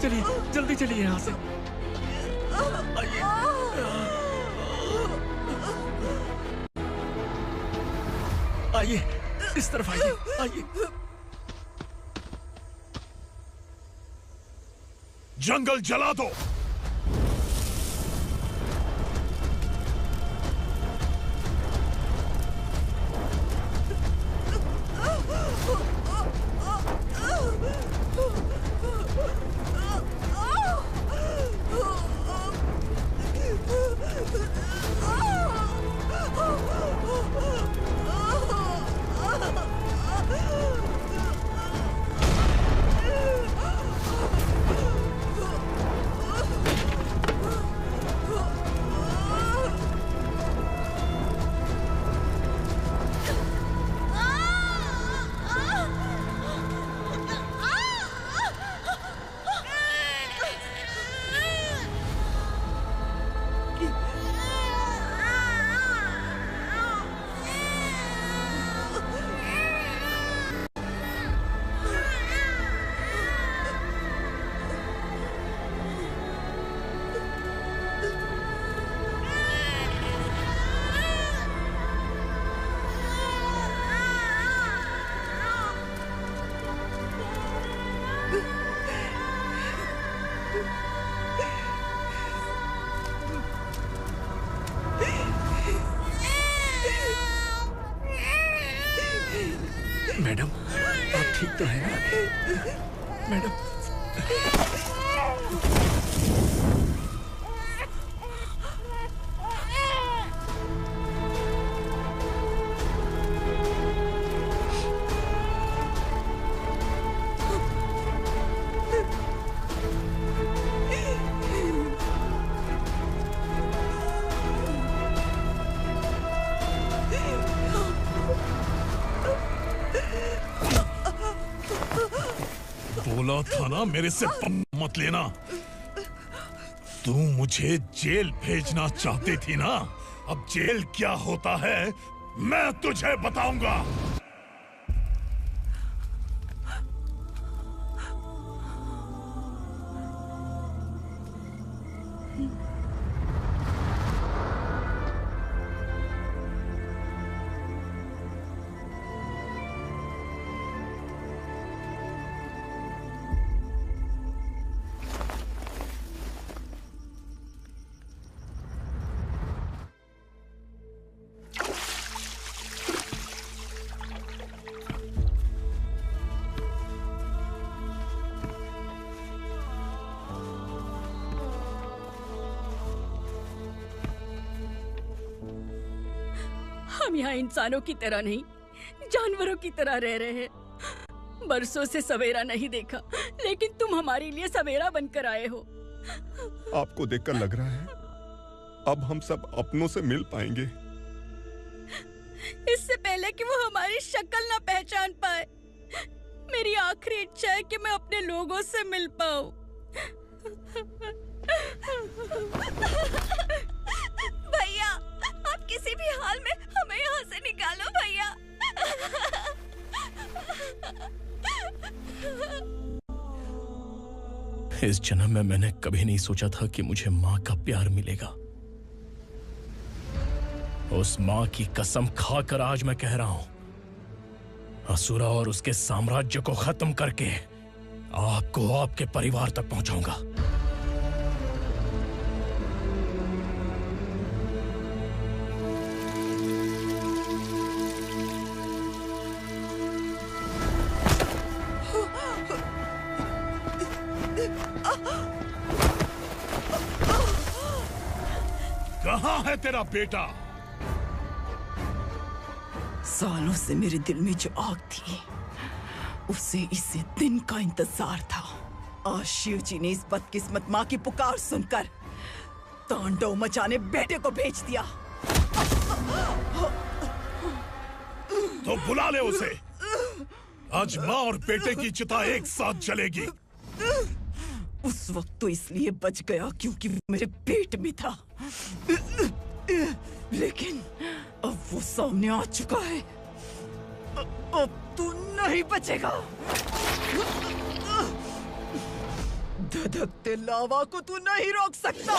चलिए, जल्दी चलिए यहाँ से। आइए। आइए, इस तरफ आइए। आइए। जंगल जला दो। मैडम, आप ठीक तो हैं ना? मैडम। बोला था ना मेरे से मत लेना। तू मुझे जेल भेजना चाहती थी ना? अब जेल क्या होता है मैं तुझे बताऊंगा। हम यहाँ इंसानों की तरह नहीं, जानवरों की तरह रह रहे हैं। बरसों से सवेरा नहीं देखा, लेकिन तुम हमारे लिए सवेरा बनकर आए हो। आपको देखकर लग रहा है अब हम सब अपनों से मिल पाएंगे। इससे पहले कि वो हमारी शक्ल ना पहचान पाए, मेरी आखिरी इच्छा है कि मैं अपने लोगों से मिल पाऊं। भैया, आप किसी भी हाल में हमें यहाँ से निकालो भैया। इस जन्म में मैंने कभी नहीं सोचा था कि मुझे माँ का प्यार मिलेगा। उस माँ की कसम खाकर आज मैं कह रहा हूं, असुरा और उसके साम्राज्य को खत्म करके आपको आपके परिवार तक पहुंचाऊंगा। कहाँ है तेरा बेटा? सालों से मेरे दिल में जो आग थी, उसे इसी दिन का इंतजार था। आज शिव जी ने इस बदकिस्मत माँ की पुकार सुनकर तांडव मचाने बेटे को भेज दिया। तो बुला ले उसे। आज माँ और बेटे की चिता एक साथ जलेगी। उस वक्त तो इसलिए बच गया क्योंकि वो मेरे पेट में था, लेकिन अब वो सामने आ चुका है। अब तू नहीं बचेगा। धधकते लावा को तू नहीं रोक सकता।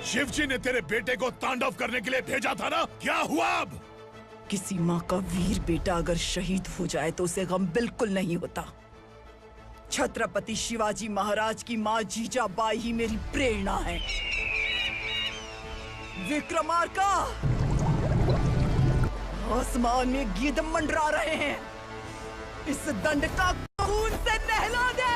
शिवजी ने तेरे बेटे को तांडव करने के लिए भेजा था ना, क्या हुआ अब? किसी माँ का वीर बेटा अगर शहीद हो जाए तो उसे गम बिल्कुल नहीं होता। छत्रपति शिवाजी महाराज की माँ जीजाबाई ही मेरी प्रेरणा है। विक्रमार्का, आसमान में गीत मंडरा रहे हैं। इस दंड का खून से नहला दे।